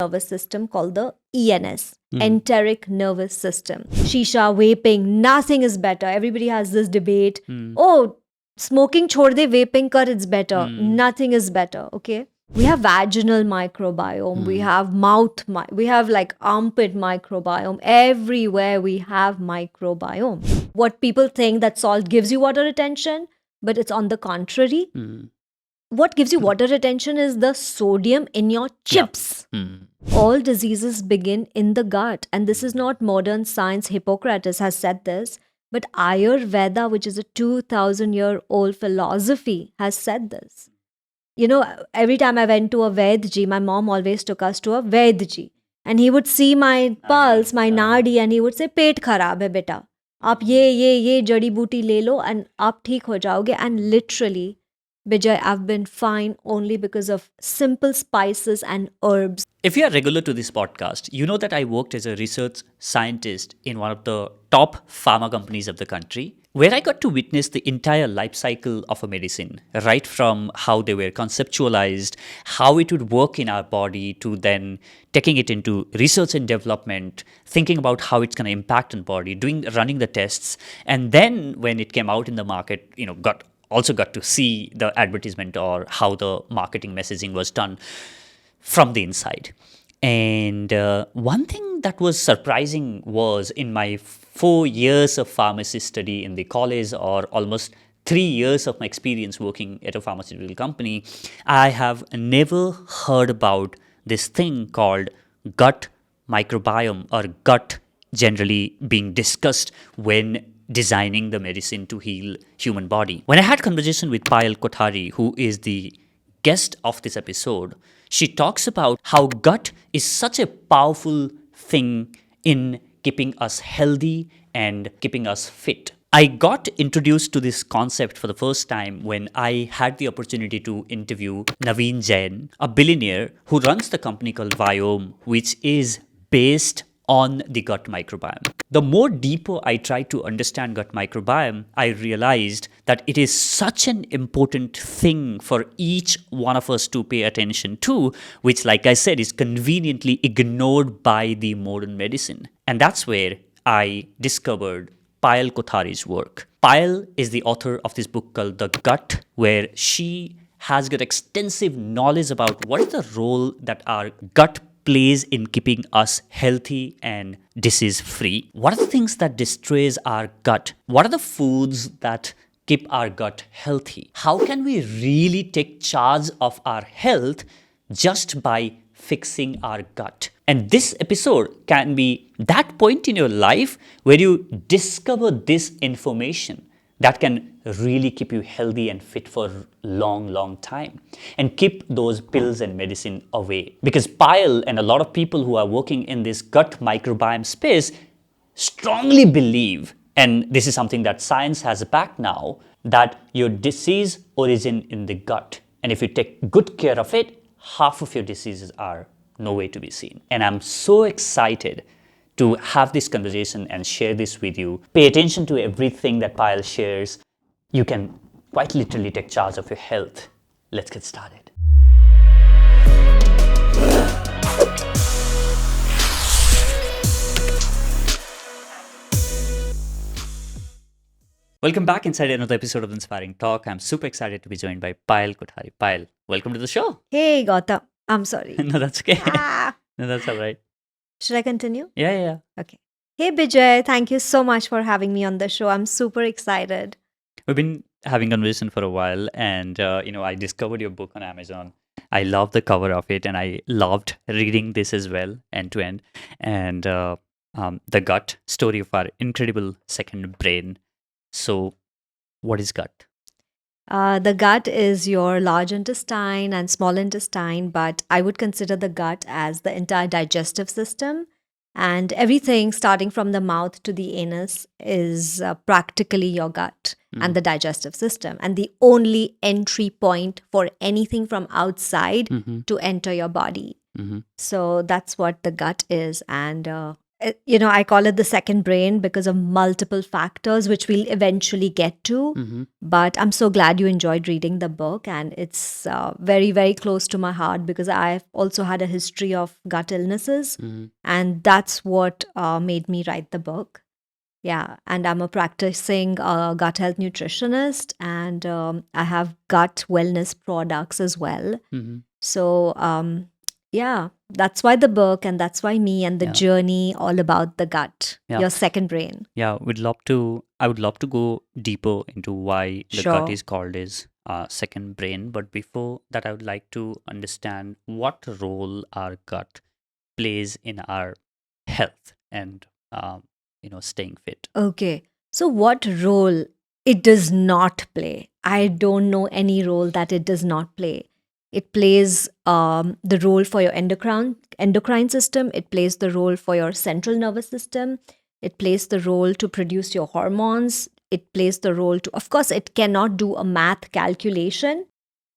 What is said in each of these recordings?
nervous system called the ENS, enteric nervous system. Shisha, vaping, nothing is better. Everybody has this debate. Oh, smoking chhod de, vaping kar, it's better. Nothing is better, okay? We have vaginal microbiome, we have we have like armpit microbiome. Everywhere we have microbiome. What people think that salt gives you water retention, but it's on the contrary. What gives you water retention is the sodium in your chips. All diseases begin in the gut. And this is not modern science. Hippocrates has said this. But Ayurveda, which is a 2,000-year-old philosophy, has said this. You know, every time I went to a Vedji, my mom always took us to a Vedji. And he would see my pulse, my nadi, and he would say, पेट खराब है बेटा. आप ये जड़ी बूटी ले लो and आप ठीक हो जाओगे. And literally, Bijay, I've been fine only because of simple spices and herbs. If you are regular to this podcast, you know that I worked as a research scientist in one of the top pharma companies of the country, where I got to witness the entire life cycle of a medicine, right from how they were conceptualized, how it would work in our body, to then taking it into research and development, thinking about how it's going to impact on body, running the tests, and then when it came out in the market, also got to see the advertisement or how the marketing messaging was done from the inside. And one thing that was surprising was in my 4 years of pharmacy study in the college, or almost 3 years of my experience working at a pharmaceutical company, I have never heard about this thing called gut microbiome, or gut generally being discussed when designing the medicine to heal human body. When I had conversation with Payal Kothari, who is the guest of this episode, she talks about how gut is such a powerful thing in keeping us healthy and keeping us fit. I got introduced to this concept for the first time when I had the opportunity to interview Naveen Jain, a billionaire who runs the company called Biome, which is based on the gut microbiome. The more deeper I tried to understand gut microbiome, I realized that it is such an important thing for each one of us to pay attention to, which, like I said, is conveniently ignored by the modern medicine. And that's where I discovered Payal Kothari's work. Payal is the author of this book called The Gut, where she has got extensive knowledge about what is the role that our gut plays in keeping us healthy and disease-free. What are the things that destroys our gut? What are the foods that keep our gut healthy? How can we really take charge of our health just by fixing our gut? And this episode can be that point in your life where you discover this information that can really keep you healthy and fit for a long time, and keep those pills and medicine away. Because Payal and a lot of people who are working in this gut microbiome space strongly believe, and this is something that science has backed now, that your disease origin in the gut. And if you take good care of it, half of your diseases are nowhere to be seen. And I'm so excited to have this conversation and share this with you. Pay attention to everything that Payal shares. You can quite literally take charge of your health. Let's get started. Welcome back inside another episode of Inspiring Talk. I'm super excited to be joined by Payal Kothari. Payal, welcome to the show. Hey, Gautam. I'm sorry. No, that's okay. No, that's all right. Should I continue? Yeah. Okay. Hey, Bijay. Thank you so much for having me on the show. I'm super excited. We've been having conversation for a while, and I discovered your book on Amazon. I love the cover of it, and I loved reading this as well, end to end. And the gut story of our incredible second brain. So, what is gut? The gut is your large intestine and small intestine, but I would consider the gut as the entire digestive system. And everything starting from the mouth to the anus is practically your gut and the digestive system, and the only entry point for anything from outside to enter your body. So that's what the gut is. And I call it the second brain because of multiple factors, which we'll eventually get to. Mm-hmm. But I'm so glad you enjoyed reading the book, and it's very, very close to my heart because I've also had a history of gut illnesses, Mm-hmm. and that's what made me write the book. Yeah, and I'm a practicing gut health nutritionist, and I have gut wellness products as well. Mm-hmm. So, yeah, that's why the book, and that's why me, and the Yeah. journey all about the gut, Yeah. your second brain. Yeah, I would love to go deeper into why the gut Sure. is called as second brain. But before that, I would like to understand what role our gut plays in our health and staying fit. Okay. So, what role it does not play? I don't know any role that it does not play. It plays the role for your endocrine system. It plays the role for your central nervous system. It plays the role to produce your hormones. It plays the role to, of course, it cannot do a math calculation,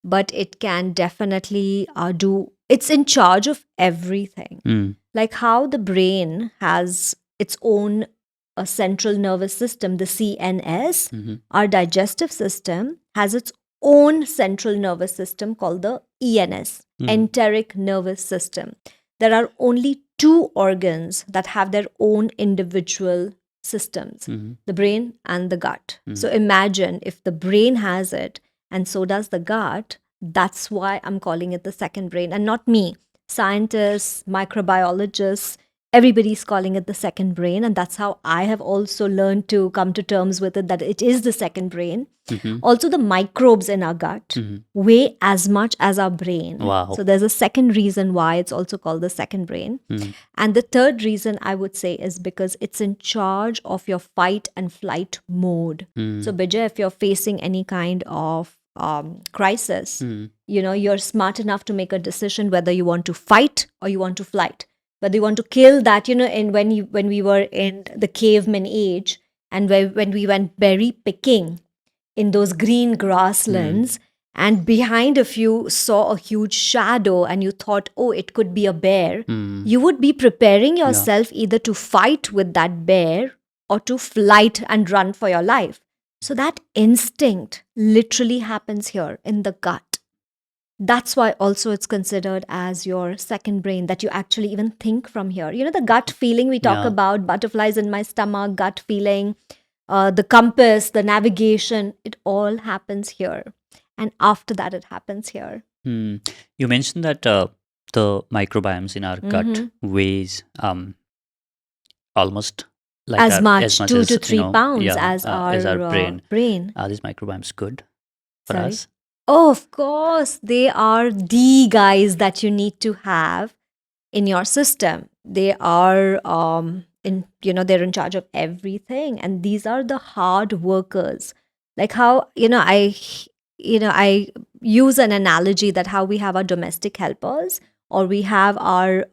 but it can definitely it's in charge of everything. Mm. Like how the brain has its own central nervous system, the CNS, Mm-hmm. our digestive system has its own central nervous system called the ENS, Mm. enteric nervous system. There are only two organs that have their own individual systems, Mm-hmm. the brain and the gut. Mhm. So imagine if the brain has it and so does the gut. That's why I'm calling it the second brain, and not me. Scientists, microbiologists, everybody's calling it the second brain, and that's how I have also learned to come to terms with it, that it is the second brain. Mm-hmm. Also, the microbes in our gut Mm-hmm. weigh as much as our brain. Wow. So there's a second reason why it's also called the second brain. Mm. And the third reason I would say is because it's in charge of your fight and flight mode. Mm. So, Bijay, if you're facing any kind of crisis, Mm. you're smart enough to make a decision whether you want to fight or you want to flight, whether you want to kill that. And when we were in the caveman age, and when we went berry picking in those green grasslands, and behind of you saw a huge shadow, and you thought, oh, it could be a bear, Mm. you would be preparing yourself either to fight with that bear or to flight and run for your life. So that instinct literally happens here in the gut. That's why also it's considered as your second brain, that you actually even think from here. The gut feeling we talk Yeah. about, butterflies in my stomach, gut feeling, the compass, the navigation, it all happens here. And after that, it happens here. Mm. You mentioned that the microbiomes in our gut Mhm. weighs almost like As much, as 2 as to 3 pounds yeah, as our brain. brain. Are these microbiomes good for Sorry? us? Oh, of course, they are the guys that you need to have in your system. They are they're in charge of everything, and these are the hard workers. Like how I use an analogy that how we have our domestic helpers, or we have our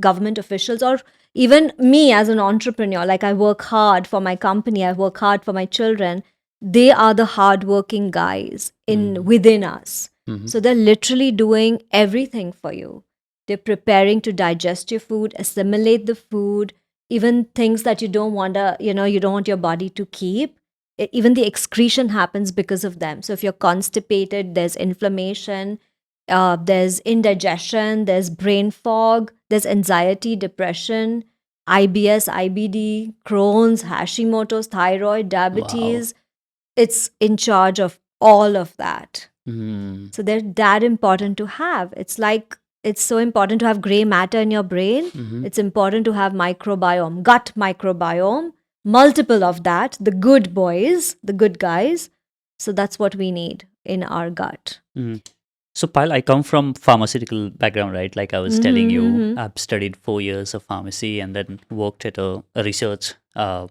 government officials, or even me as an entrepreneur. Like I work hard for my company, I work hard for my children. They are the hardworking guys within us. Mhm. So they're literally doing everything for you. They're preparing to digest your food, assimilate the food, even things that you don't want you don't want your body to keep. Even the excretion happens because of them. So if you're constipated, there's inflammation, there's indigestion, there's brain fog, there's anxiety, depression, IBS, IBD, Crohn's, Hashimoto's, thyroid, diabetes. It's in charge of all of that. Mm. So they're that important to have. It's like it's so important to have gray matter in your brain. Mhm. It's important to have microbiome, gut microbiome, multiple of that, the good boys, the good guys. So that's what we need in our gut. Mm. So, Payal, I come from pharmaceutical background, right? Like I was telling you, Mhm. I've studied 4 years of pharmacy and then worked at a research at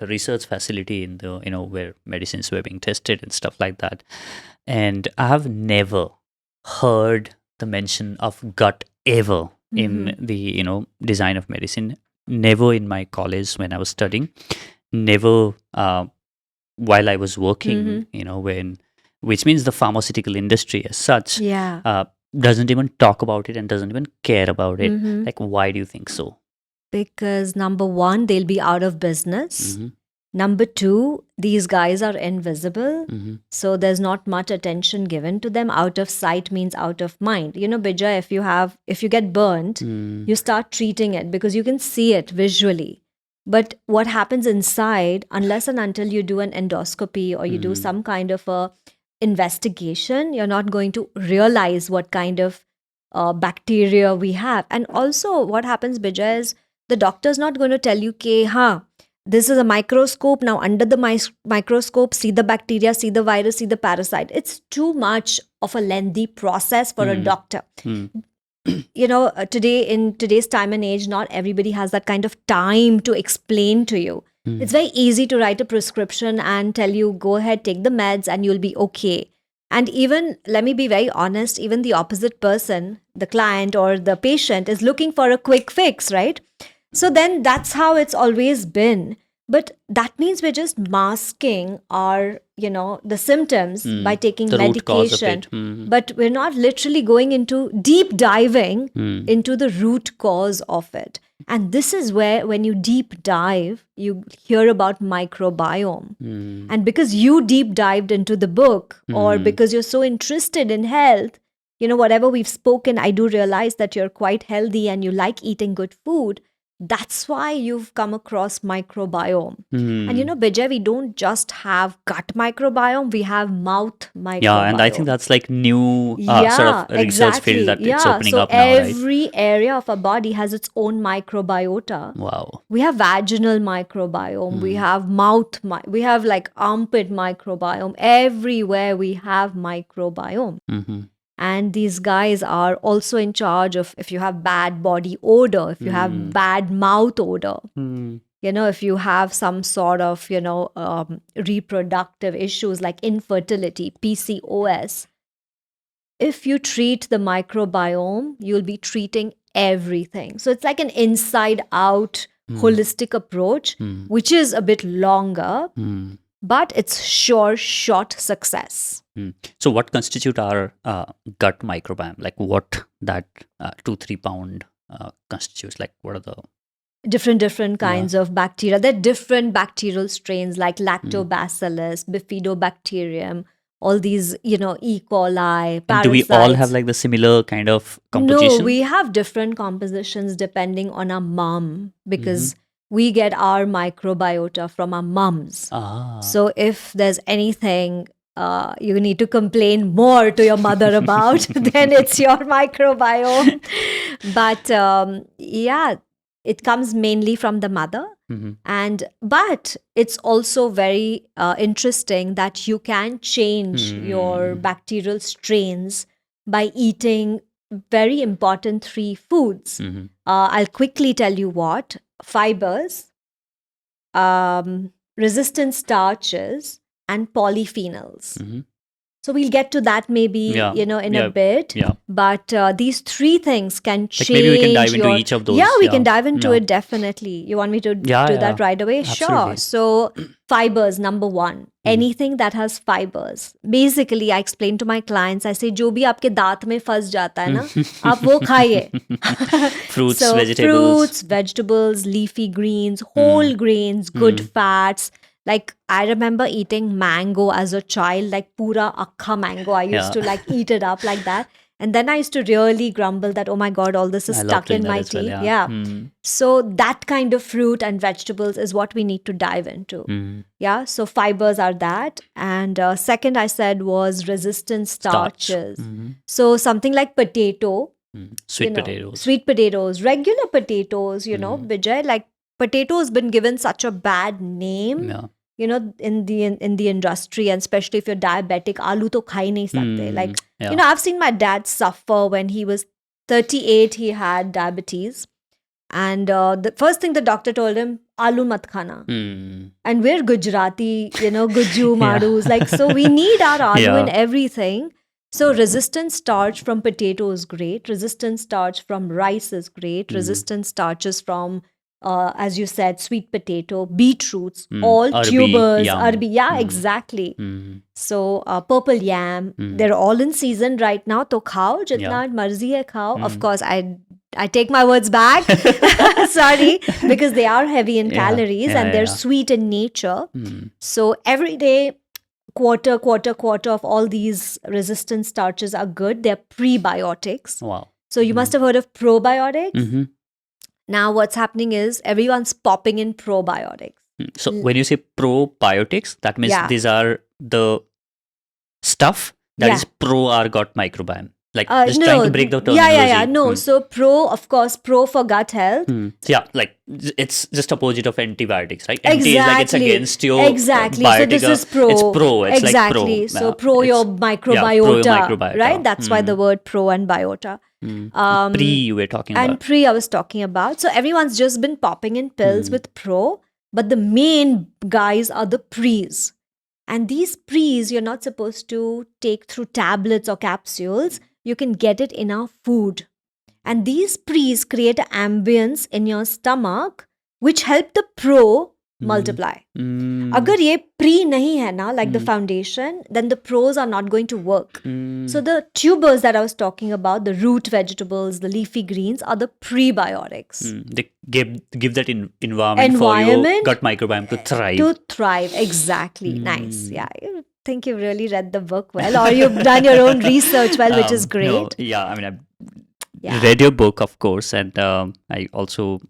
a research facility in the where medicines were being tested and stuff like that. And I have never heard the mention of gut ever in the design of medicine. Never in my college when I was studying. Never while I was working. Mhm. When which means the pharmaceutical industry as such. Yeah. doesn't even talk about it and doesn't even care about it. Mhm. Like, why do you think so? Because number one, they'll be out of business. Mm-hmm. Number two, these guys are invisible. Mm-hmm. So there's not much attention given to them. Out of sight means out of mind. You know, Bijay, if you get burnt, Mm. you start treating it because you can see it visually. But what happens inside, unless and until you do an endoscopy or you do some kind of a investigation, you're not going to realize what kind of bacteria we have. And also, what happens, Bijay, is the doctor's not going to tell you, "Ke, this is a microscope. Now, under the microscope, see the bacteria, see the virus, see the parasite." It's too much of a lengthy process for a doctor. You know, in today's time and age, not everybody has that kind of time to explain to you. It's very easy to write a prescription and tell you, go ahead, take the meds, and you'll be okay. And even, let me be very honest, even the opposite person, the client or the patient, is looking for a quick fix, right? So then that's how it's always been. But that means we're just masking our, the symptoms by taking The root cause of medication. it. Mhm. But we're not literally going into deep diving into the root cause of it. And this is where, when you deep dive, you hear about microbiome. And because you deep dived into the book, or because you're so interested in health, whatever we've spoken, I do realize that you're quite healthy and you like eating good food. That's why you've come across microbiome. And Bijay, we don't just have gut microbiome, we have mouth microbiome. Yeah, and I think that's like new sort of research field that it's opening so up now, right? every area of our body has its own microbiota. Wow. We have vaginal microbiome, we have we have like armpit microbiome. Everywhere we have microbiome. And these guys are also in charge of if you have bad body odor, if you have bad mouth odor, if you have some sort of, reproductive issues like infertility, PCOS. If you treat the microbiome, you'll be treating everything. So it's like an inside out holistic approach, which is a bit longer, but it's sure shot success. So what constitute our gut microbiome? Like what that 2-3 pound constitutes? Like what are the different kinds of bacteria? There are different bacterial strains like lactobacillus, bifidobacterium, all these, E. coli, parasites. And do we all have like the similar kind of composition? No, we have different compositions depending on our mom, because we get our microbiota from our mums. So if there's anything you need to complain more to your mother about, then it's your microbiome. But it comes mainly from the mother. But it's also very interesting that you can change your bacterial strains by eating very important 3 foods. I'll quickly tell you what: fibers, resistant starches, and polyphenols. So we'll get to that maybe, in a bit. Yeah. But these 3 things can change. Like maybe we can dive into each of those. Yeah, we can dive into it, definitely. You want me to do that right away? Absolutely. Sure. So fibers, number 1. Anything that has fibers. Basically, I explain to my clients, I say, जो भी आपके दांत में फंस जाता है ना, आप वो खाइए. Fruits, So vegetables. fruits, vegetables, leafy greens, whole grains, good fats. Like, I remember eating mango as a child, like pura akkha mango. I used to like eat it up like that. And then I used to really grumble that, oh my God, all this is I love stuck doing in that my as well, teeth. yeah. So that kind of fruit and vegetables is what we need to dive into. Yeah. So fibers are that. And second I said was resistant starches. So something like potato. Sweet potatoes. Sweet potatoes, regular potatoes, Bijay, like potato has been given such a bad name. Yeah. In the industry, and especially if you're diabetic, aloo to khai nahi sakte. Like, I've seen my dad suffer when he was 38, he had diabetes. And the first thing the doctor told him, aloo mat khana. And we're Gujarati, Guju Madus. Like, so we need our aloo in everything. So resistant starch from potato is great. Resistant starch from rice is great. Resistant starches from as you said, sweet potato, beetroots, all Arbi, tubers, yam. arbi. Yeah, exactly. So purple yam, they're all in season right now. तो खाओ जितना मर्जी है खाओ. Of course, I take my words back. Sorry, because they are heavy in calories and they're sweet in nature. So every day, quarter of all these resistant starches are good. They're prebiotics. Wow. So you must have heard of probiotics. Now what's happening is everyone's popping in probiotics. So when you say probiotics, that means these are the stuff that is pro our gut microbiome. Like just trying to break the terminology. No, so pro, of course, pro for gut health. Yeah, like it's just opposite of antibiotics, right? Anti is like it's against your exactly. So this is pro. It's pro. It's exactly. like pro. So pro your microbiota, pro your microbiota. Right? That's why the word pro and biota. Pre you were talking about. And pre I was talking about. So everyone's just been popping in pills with pro, but the main guys are the pre's. And these pre's you're not supposed to take through tablets or capsules. You can get it in our food. And these pre's create an ambience in your stomach which help the pro multiply. Agar ye pre nahi hai na, like the foundation, then the pros are not going to work. So the tubers that I was talking about, the root vegetables, the leafy greens, are the prebiotics. They give that environment for your gut microbiome to thrive. To thrive, exactly. Nice. Yeah. I think you've really read the book well, or you've done your own research well, which is great. No, yeah, I mean, I've read your book, of course, and I also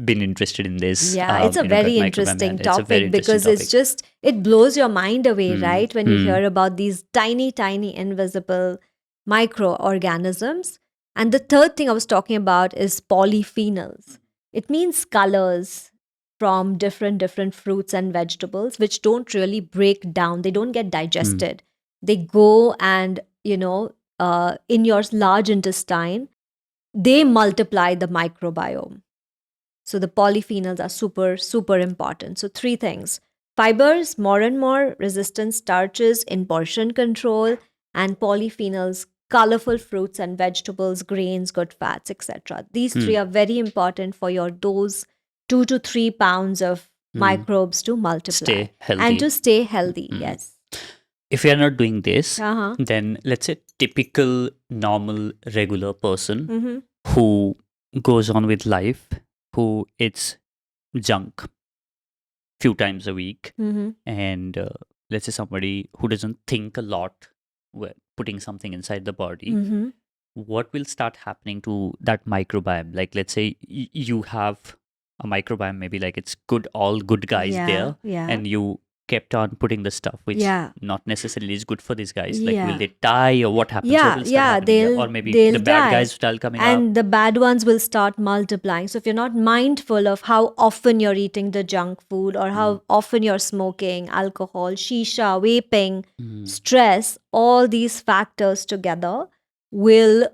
been interested in this. Yeah, it's a very interesting topic because it's just, it blows your mind away, right? When you hear about these tiny, tiny invisible microorganisms. And the third thing I was talking about is polyphenols. It means colors from different fruits and vegetables, which don't really break down. They don't get digested. They go and, in your large intestine, they multiply the microbiome. So the polyphenols are super, super important. So 3 things: fibers, more and more resistant starches in portion control, and polyphenols, colorful fruits and vegetables, grains, good fats, etc. These 3 are very important for your dose 2 to 3 pounds of microbes to multiply. Stay healthy. And to stay healthy, yes. If you are not doing this, then let's say typical, normal, regular person who goes on with life, who eats junk few times a week, and let's say somebody who doesn't think a lot when putting something inside the body, what will start happening to that microbiome? Like, let's say you have a microbiome, maybe like it's good, all good guys there, and you kept on putting the stuff which not necessarily is good for these guys. Like, will they die, or what happens? Or maybe the bad guys start coming out. And the bad ones will start multiplying. So if you're not mindful of how often you're eating the junk food, or how often you're smoking, alcohol, shisha, vaping, stress, all these factors together will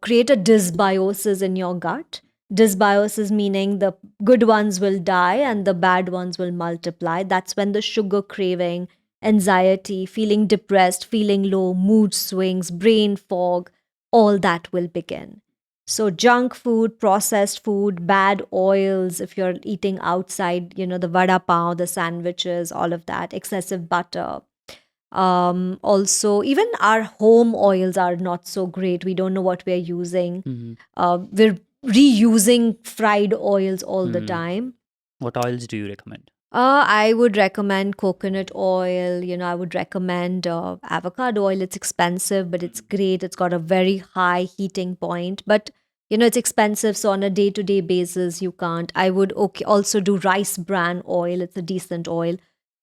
create a dysbiosis in your gut. Dysbiosis meaning the good ones will die and the bad ones will multiply. That's when the sugar craving, anxiety, feeling depressed, feeling low, mood swings, brain fog, all that will begin. So junk food, processed food, bad oils, if you're eating outside, the vada pav, the sandwiches, all of that, excessive butter. Also, even our home oils are not so great. We don't know what we're using. We're reusing fried oils all the time. What oils do you recommend? I would recommend coconut oil. I would recommend avocado oil. It's expensive, but it's great. It's got a very high heating point. But, it's expensive. So on a day-to-day basis, you can't. I would also do rice bran oil. It's a decent oil.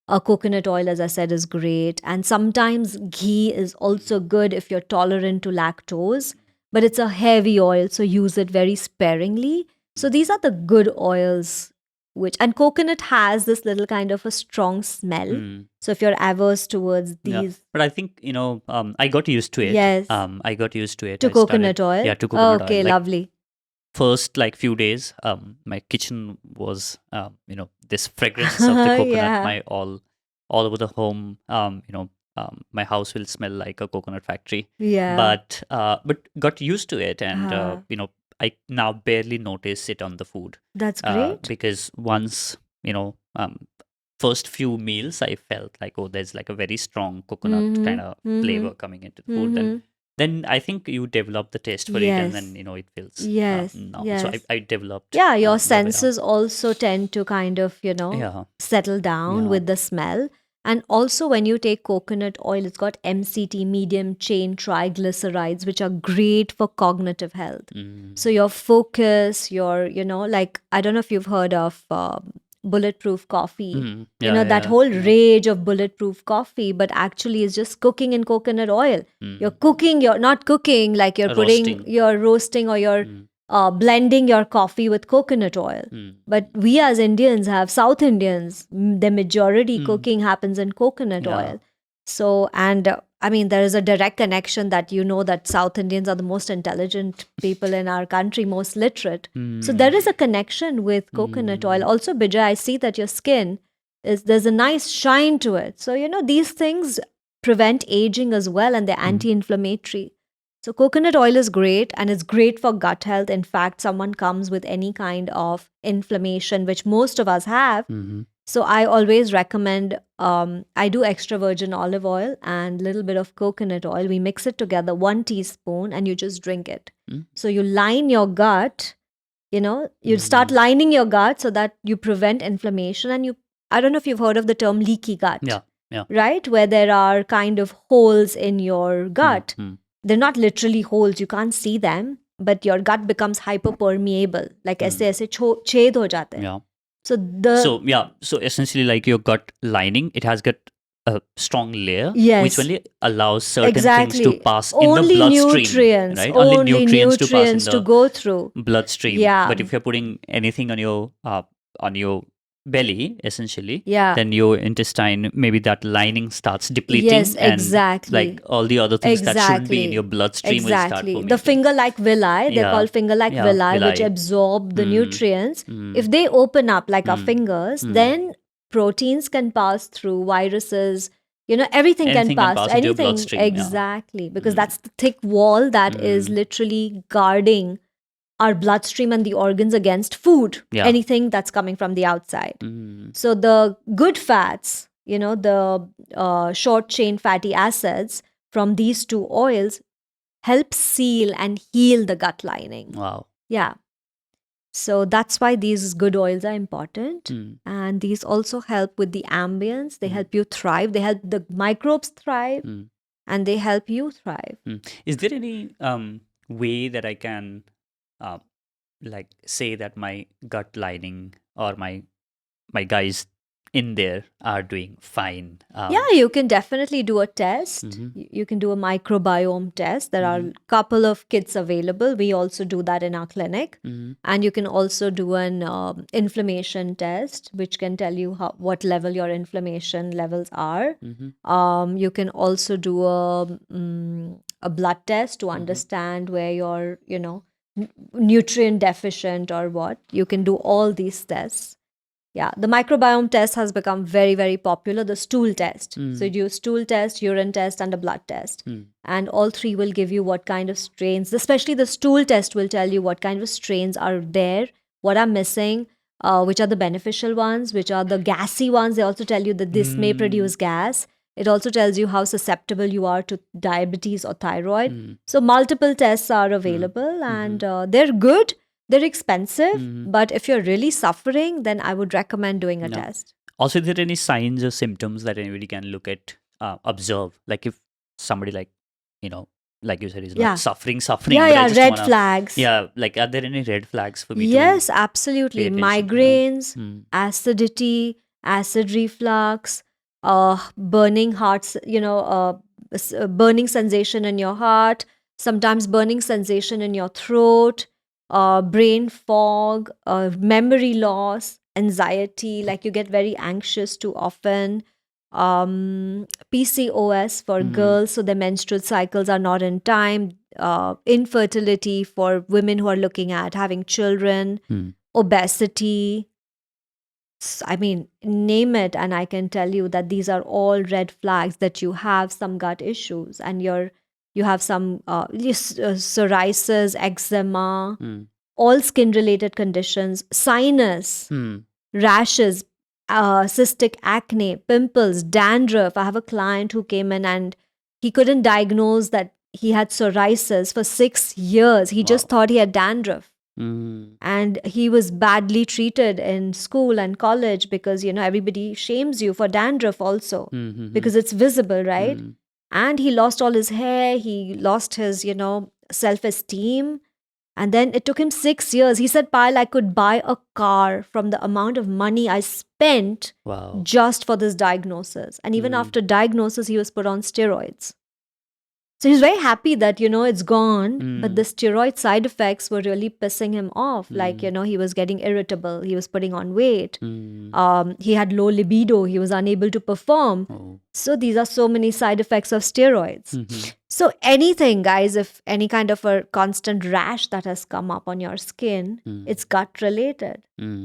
Coconut oil, as I said, is great. And sometimes ghee is also good if you're tolerant to lactose. But it's a heavy oil, so use it very sparingly. So these are the good oils, and coconut has this little kind of a strong smell. So if you're averse towards these. But I think, I got used to it. Yes. I got used to it. To coconut oil? Yeah, to coconut oil. Okay, lovely. First, few days, my kitchen was, this fragrance of the coconut, all over the home, my house will smell like a coconut factory. Yeah. But got used to it, and I now barely notice it on the food. That's great. Because once, first few meals, I felt like, oh, there's like a very strong coconut kind of flavor coming into the food. Then I think you develop the taste for it, and Yes. then it feels Yes. no. Yes. So I developed. Yeah, your the way around. senses also tend to kind of, Yeah. settle down Yeah. with the smell. And also, when you take coconut oil, it's got MCT, medium chain triglycerides, which are great for cognitive health. So, your focus, your, like, I don't know if you've heard of bulletproof coffee. That whole rage of bulletproof coffee, but actually is just cooking in coconut oil. You're cooking, you're not cooking, like you're Roasting. you're roasting or you're blending your coffee with coconut oil. But we as Indians have, South Indians, the majority cooking happens in coconut Yeah. oil. So, and I mean, there is a direct connection that that South Indians are the most intelligent people in our country, most literate. So there is a connection with coconut oil. Also, Bijay, I see that your skin there's a nice shine to it. So, these things prevent aging as well, and they're anti-inflammatory. So coconut oil is great, and it's great for gut health. In fact, someone comes with any kind of inflammation, which most of us have. So I always recommend, I do extra virgin olive oil and little bit of coconut oil. We mix it together, 1 teaspoon, and you just drink it. So you line your gut, you start lining your gut so that you prevent inflammation. And I don't know if you've heard of the term leaky gut. Yeah. Right? Where there are kind of holes in your gut. They're not literally holes, you can't see them, but your gut becomes hyperpermeable. Like ऐसे छेद हो जाते हैं. Yeah. So So essentially, like your gut lining, it has got a strong layer, Yes. which only allows certain things exactly. to pass in Only the bloodstream, nutrients, right? only nutrients to pass in nutrients to the go through. bloodstream. Yeah. But if you're putting anything on your belly, essentially, Yeah. then your intestine, maybe that lining starts depleting. Yes, and exactly. like all the other things that shouldn't be in Exactly. your bloodstream will start Exactly. permeating. The finger-like villi, they're Yeah. called finger-like Yeah, villi, which villi. absorb the nutrients. If they open up like our fingers, then proteins can pass through, viruses, everything Anything can can pass. pass into your Anything. bloodstream, yeah. Exactly. Because that's the thick wall that is literally guarding our bloodstream and the organs against food, Yeah. anything that's coming from the outside. So the good fats, the short chain fatty acids from these two oils help seal and heal the gut lining. Wow. Yeah. So that's why these good oils are important. And these also help with the ambience. They help you thrive. They help the microbes thrive. And they help you thrive. Is there any way that I can like say that my gut lining or my guys in there are doing fine? Yeah, you can definitely do a test. You can do a microbiome test. There are a couple of kits available. We also do that in our clinic. And you can also do an inflammation test, which can tell you what level your inflammation levels are. You can also do a blood test to understand where you're, nutrient deficient or what. You can do all these tests. Yeah, the microbiome test has become very, very popular. The stool test. So you do stool test, urine test, and a blood test. And all three will give you what kind of strains, especially the stool test will tell you what kind of strains are there, what are missing, which are the beneficial ones, which are the gassy ones. They also tell you that this may produce gas. It also tells you how susceptible you are to diabetes or thyroid. So multiple tests are available and they're good. They're expensive, but if you're really suffering, then I would recommend doing a test. Also, is there any signs or symptoms that anybody can look at, observe? Like if somebody like you said, is not suffering, Yeah, but I yeah, just red wanna, flags. Yeah, like are there any red flags for me Yes, to absolutely. pay attention to? Migraines, acidity, acid reflux, burning hearts, burning sensation in your heart, sometimes burning sensation in your throat, brain fog, memory loss, anxiety, like you get very anxious too often, PCOS for girls, so their menstrual cycles are not in time, infertility for women who are looking at having children, obesity. I mean, name it, and I can tell you that these are all red flags that you have some gut issues and you have some psoriasis, eczema, all skin related conditions, sinus, rashes, cystic acne, pimples, dandruff. I have a client who came in and he couldn't diagnose that he had psoriasis for 6 years. He just thought he had dandruff. And he was badly treated in school and college because, everybody shames you for dandruff also because it's visible, right? And he lost all his hair. He lost his, self-esteem. And then it took him 6 years. He said, Payal, I could buy a car from the amount of money I spent just for this diagnosis. And even after diagnosis, he was put on steroids. So he's very happy that, it's gone. But the steroid side effects were really pissing him off. Like, he was getting irritable. He was putting on weight. He had low libido. He was unable to perform. So these are so many side effects of steroids. So anything, guys, if any kind of a constant rash that has come up on your skin, it's gut related.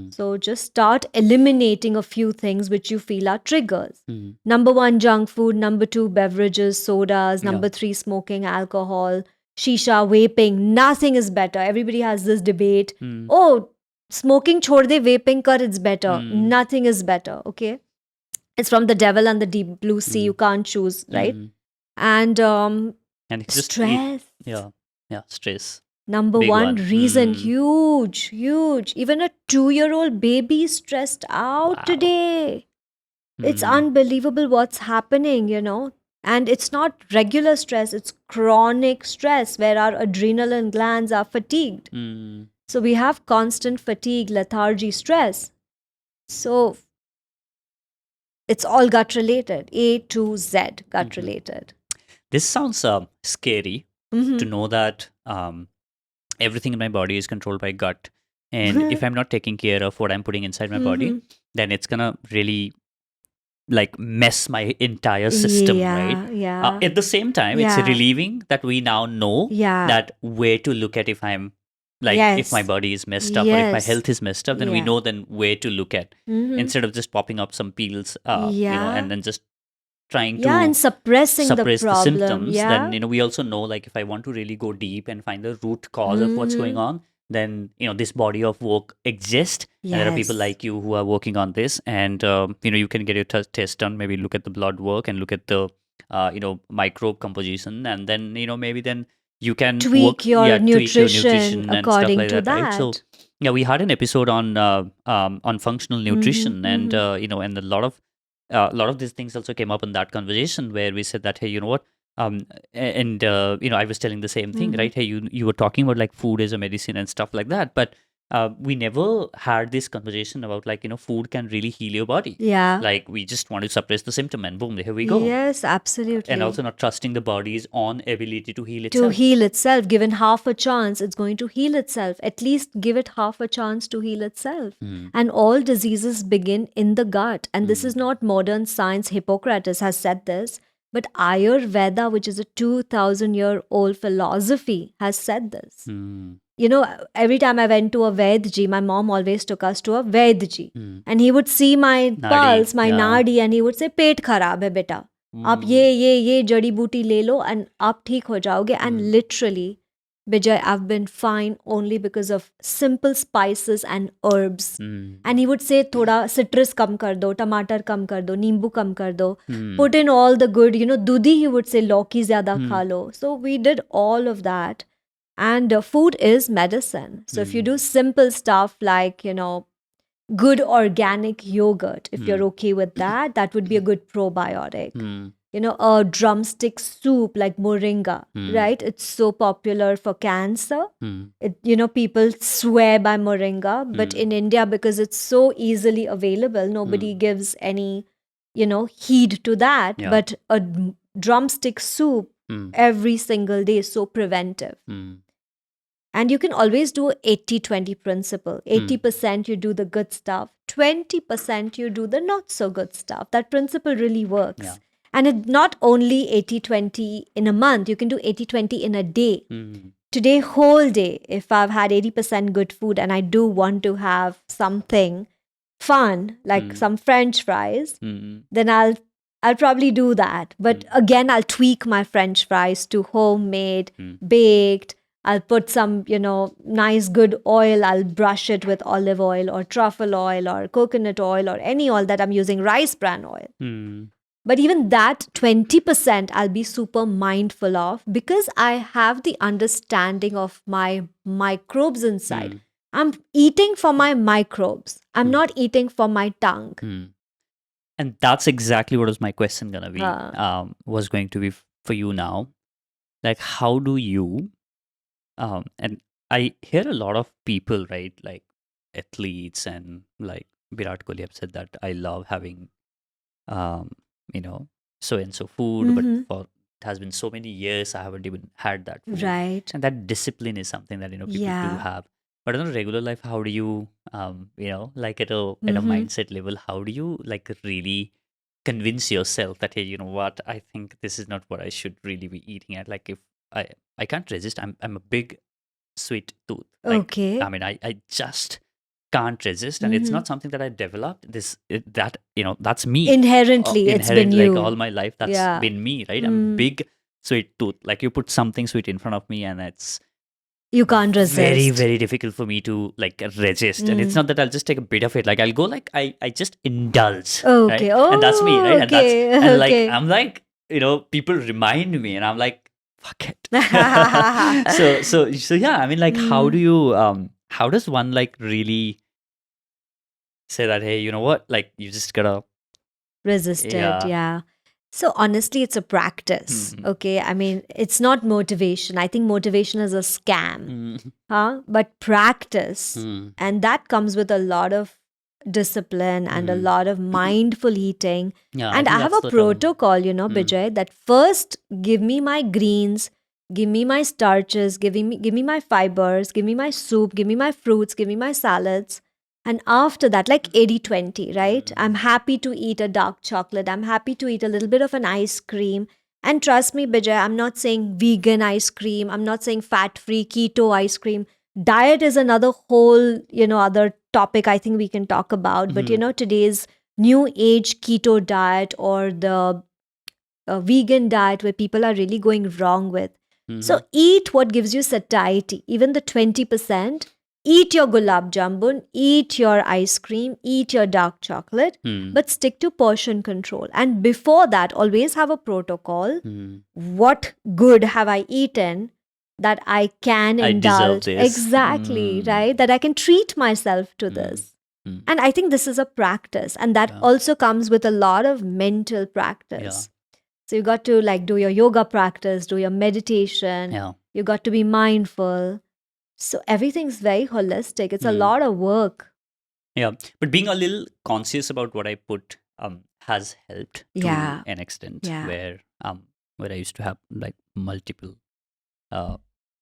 So just start eliminating a few things which you feel are triggers. Number 1, junk food. Number 2, beverages, sodas. Number 3, smoking, alcohol, shisha, vaping. Nothing is better. Everybody has this debate. Oh, smoking chhod de, vaping kar, it's better. Nothing is better, okay? It's from the devil and the deep blue sea. You can't choose, right? And stress. Stress. Number Big 1 one. reason, huge. Even a 2-year-old baby is stressed out today. It's unbelievable what's happening, And it's not regular stress, it's chronic stress where our adrenal glands are fatigued. So we have constant fatigue, lethargy, stress. So it's all gut related, A to Z gut related. This sounds scary to know that everything in my body is controlled by gut. And if I'm not taking care of what I'm putting inside my body, then it's going to really mess my entire system, right? Yeah. At the same time, it's relieving that we now know that where to look at if I'm if my body is messed up or if my health is messed up, then we know then where to look at instead of just popping up some pills, and then just trying to and suppressing the problem. Symptoms. Then we also know if I want to really go deep and find the root cause of what's going on, then this body of work exists. And there are people like you who are working on this, and you can get your test done. Maybe look at the blood work and look at the microbe composition, and then maybe then you can tweak your nutrition and according stuff like to that. Right? So we had an episode on functional nutrition, and and a lot of these things also came up in that conversation where we said that, hey, you know what? I was telling the same thing, right? Hey, you were talking about food as a medicine and stuff like that, but we never had this conversation about food can really heal your body. We just want to suppress the symptom and boom, here we go. Yes, absolutely. And also not trusting the body's own ability to heal itself. Given half a chance, it's going to heal itself. At least give it half a chance to heal itself. And all diseases begin in the gut. And this is not modern science. Hippocrates has said this. But Ayurveda, which is a 2,000-year-old philosophy, has said this. Every time I went to a Vaidji, my mom always took us to a Vaidji. And he would see my pulse, my nadi, and he would say, पेट खराब है बेटा. आप ये जड़ी बूटी ले लो and आप ठीक हो जाओगे. And literally, Bijay, I've been fine only because of simple spices and herbs. And he would say, thoda citrus kam kar do, tomato kam kar do, nimbu kam kar do. Put in all the good, dudhi, he would say, lauki zyada kha lo. So we did all of that. And food is medicine. So if you do simple stuff like, good organic yogurt, if you're okay with that, that would be a good probiotic. A drumstick soup like moringa, right? It's so popular for cancer. People swear by moringa, but in India, because it's so easily available, nobody gives any, heed to that. But a drumstick soup every single day is so preventive. And you can always do 80-20 principle. 80% you do the good stuff, 20% you do the not so good stuff. That principle really works. And it's not only 80-20 in a month, you can do 80-20 in a day. Today, whole day, if I've had 80% good food and I do want to have something fun, like some French fries, then I'll probably do that. But again, I'll tweak my French fries to homemade, baked. I'll put some, nice good oil. I'll brush it with olive oil or truffle oil or coconut oil or any oil that I'm using, rice bran oil. But even that 20% I'll be super mindful of because I have the understanding of my microbes inside. I'm eating for my microbes. I'm not eating for my tongue. And that's exactly what was my question gonna be. Was going to be for you now. Like, how do you? And I hear a lot of people, right? Like athletes and like Virat Kohli have said that I love having, um, so and so food, but for it has been so many years I haven't even had that food. Right. And that discipline is something that people do have. But in a regular life, how do you, like at a mindset level, how do you like really convince yourself that, hey, you know what, I think this is not what I should really be eating at. Like if I can't resist, I'm a big sweet tooth. Like, Okay. I mean, I just can't resist, and it's not something that I developed. That's me. Inherently, it's been like you. all my life. That's been me, right? I'm big sweet tooth. Like you put something sweet in front of me, and it's You can't resist. very, very difficult for me to like resist. And it's not that I'll just take a bit of it. Like I'll go like I just indulge. Okay. Right? And that's me, right? And that's Okay. and like Okay. I'm like, people remind me, and I'm like, fuck it. so yeah. I mean, like, how do you how does one like really say that, hey, you know what? Like you just gotta Resist it. Yeah. So honestly, it's a practice. Okay. I mean, it's not motivation. I think motivation is a scam. But practice. And that comes with a lot of discipline and a lot of mindful eating. And I have a protocol, Bijay, that first give me my greens, give me my starches, give me my fibers, give me my soup, give me my fruits, give me my salads. And after that, like 80-20, right? I'm happy to eat a dark chocolate. I'm happy to eat a little bit of an ice cream. And trust me, Bijay, I'm not saying vegan ice cream. I'm not saying fat-free keto ice cream. Diet is another whole, other topic I think we can talk about. But, today's new age keto diet or the vegan diet where people are really going wrong with. So eat what gives you satiety, even the 20%. Eat your gulab jamun, eat your ice cream, eat your dark chocolate, but stick to portion control. And before that, always have a protocol. What good have I eaten that I can indulge? Deserve this. Exactly, right? That I can treat myself to this. And I think this is a practice. And that also comes with a lot of mental practice. So you got to like do your yoga practice, do your meditation. You got to be mindful. So everything's very holistic. It's a lot of work. Yeah. But being a little conscious about what I put has helped to an extent where I used to have like multiple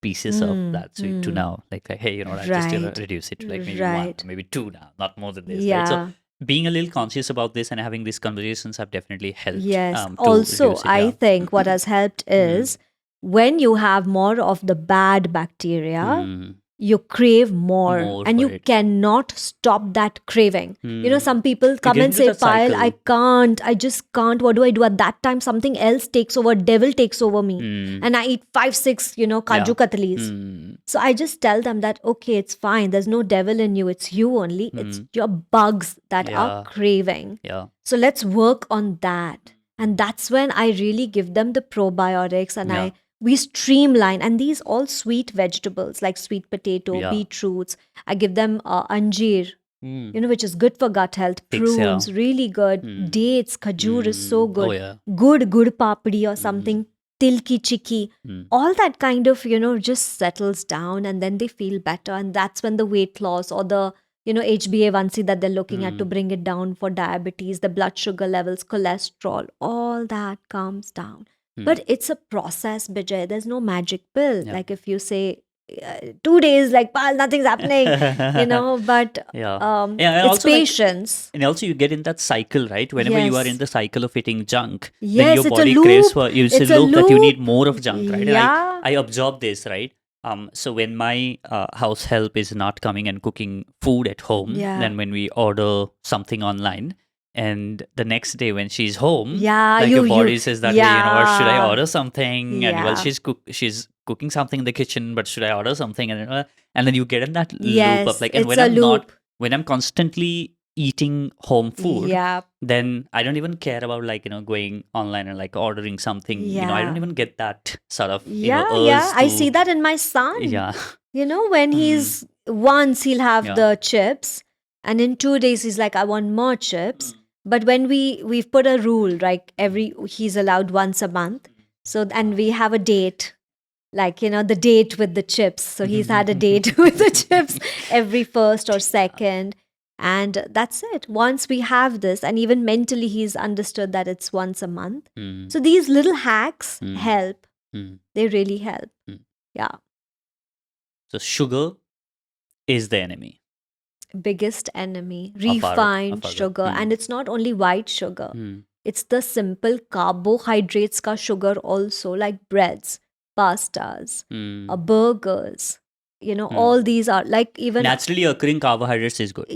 pieces of that sweet to now like hey, you know what, I just reduce it to like maybe one, maybe two now, not more than this. Right? So being a little conscious about this and having these conversations have definitely helped. Yes. To Also, reduce it, I think what has helped is when you have more of the bad bacteria, you crave more and you cannot stop that craving. Some people come and say, Payal, I just can't. What do I do? At that time, something else takes over, devil takes over me. And I eat 5-6, kaju katlis. So I just tell them that, okay, it's fine. There's no devil in you. It's you only. It's your bugs that are craving. So let's work on that. And that's when I really give them the probiotics and we streamline, and these all sweet vegetables like sweet potato, beetroots. I give them anjeer, which is good for gut health. Prunes, really good. Dates, khajur is so good. Good papdi or something. Til ki chikki. All that kind of, just settles down and then they feel better. And that's when the weight loss or the, HbA1c that they're looking at to bring it down for diabetes, the blood sugar levels, cholesterol, all that calms down. But it's a process, Bijay. There's no magic pill. Like if you say 2 days, like, Pal, nothing's happening, but it's patience. And also you get in that cycle, right? Whenever you are in the cycle of eating junk, then Yes, your it's a body loop. craves for, it's a loop that you need more of junk, right? Yeah. And I absorb this, right? So when my house help is not coming and cooking food at home, then when we order something online, and the next day when she's home, like your body says that, hey, you know what, should I order something? And while she's cooking something in the kitchen, but should I order something? And then you get in that loop Yes, of like, and it's when a I'm not, loop. when I'm constantly eating home food, Yeah, then I don't even care about like, going online and like ordering something. I don't yeah. even get that sort of, Yeah. urge I see to, that in my son. yeah. When Mm, once he'll have yeah. the chips, and in 2 days he's like, I want more chips. Mm, But when we've put a rule, like he's allowed once a month. So, and we have a date, like, the date with the chips. So he's had a date with the chips every first or second. And that's it. Once we have this, and even mentally, he's understood that it's once a month. mm, So these little hacks mm, help. mm, They really help. mm. Yeah. So sugar is the enemy Biggest enemy, of our refined gut. sugar. And it's not only white sugar, Mm, it's the simple carbohydrates ka sugar also, like breads, pastas, mm, burgers. mm. All these are like even Naturally occurring carbohydrates is good.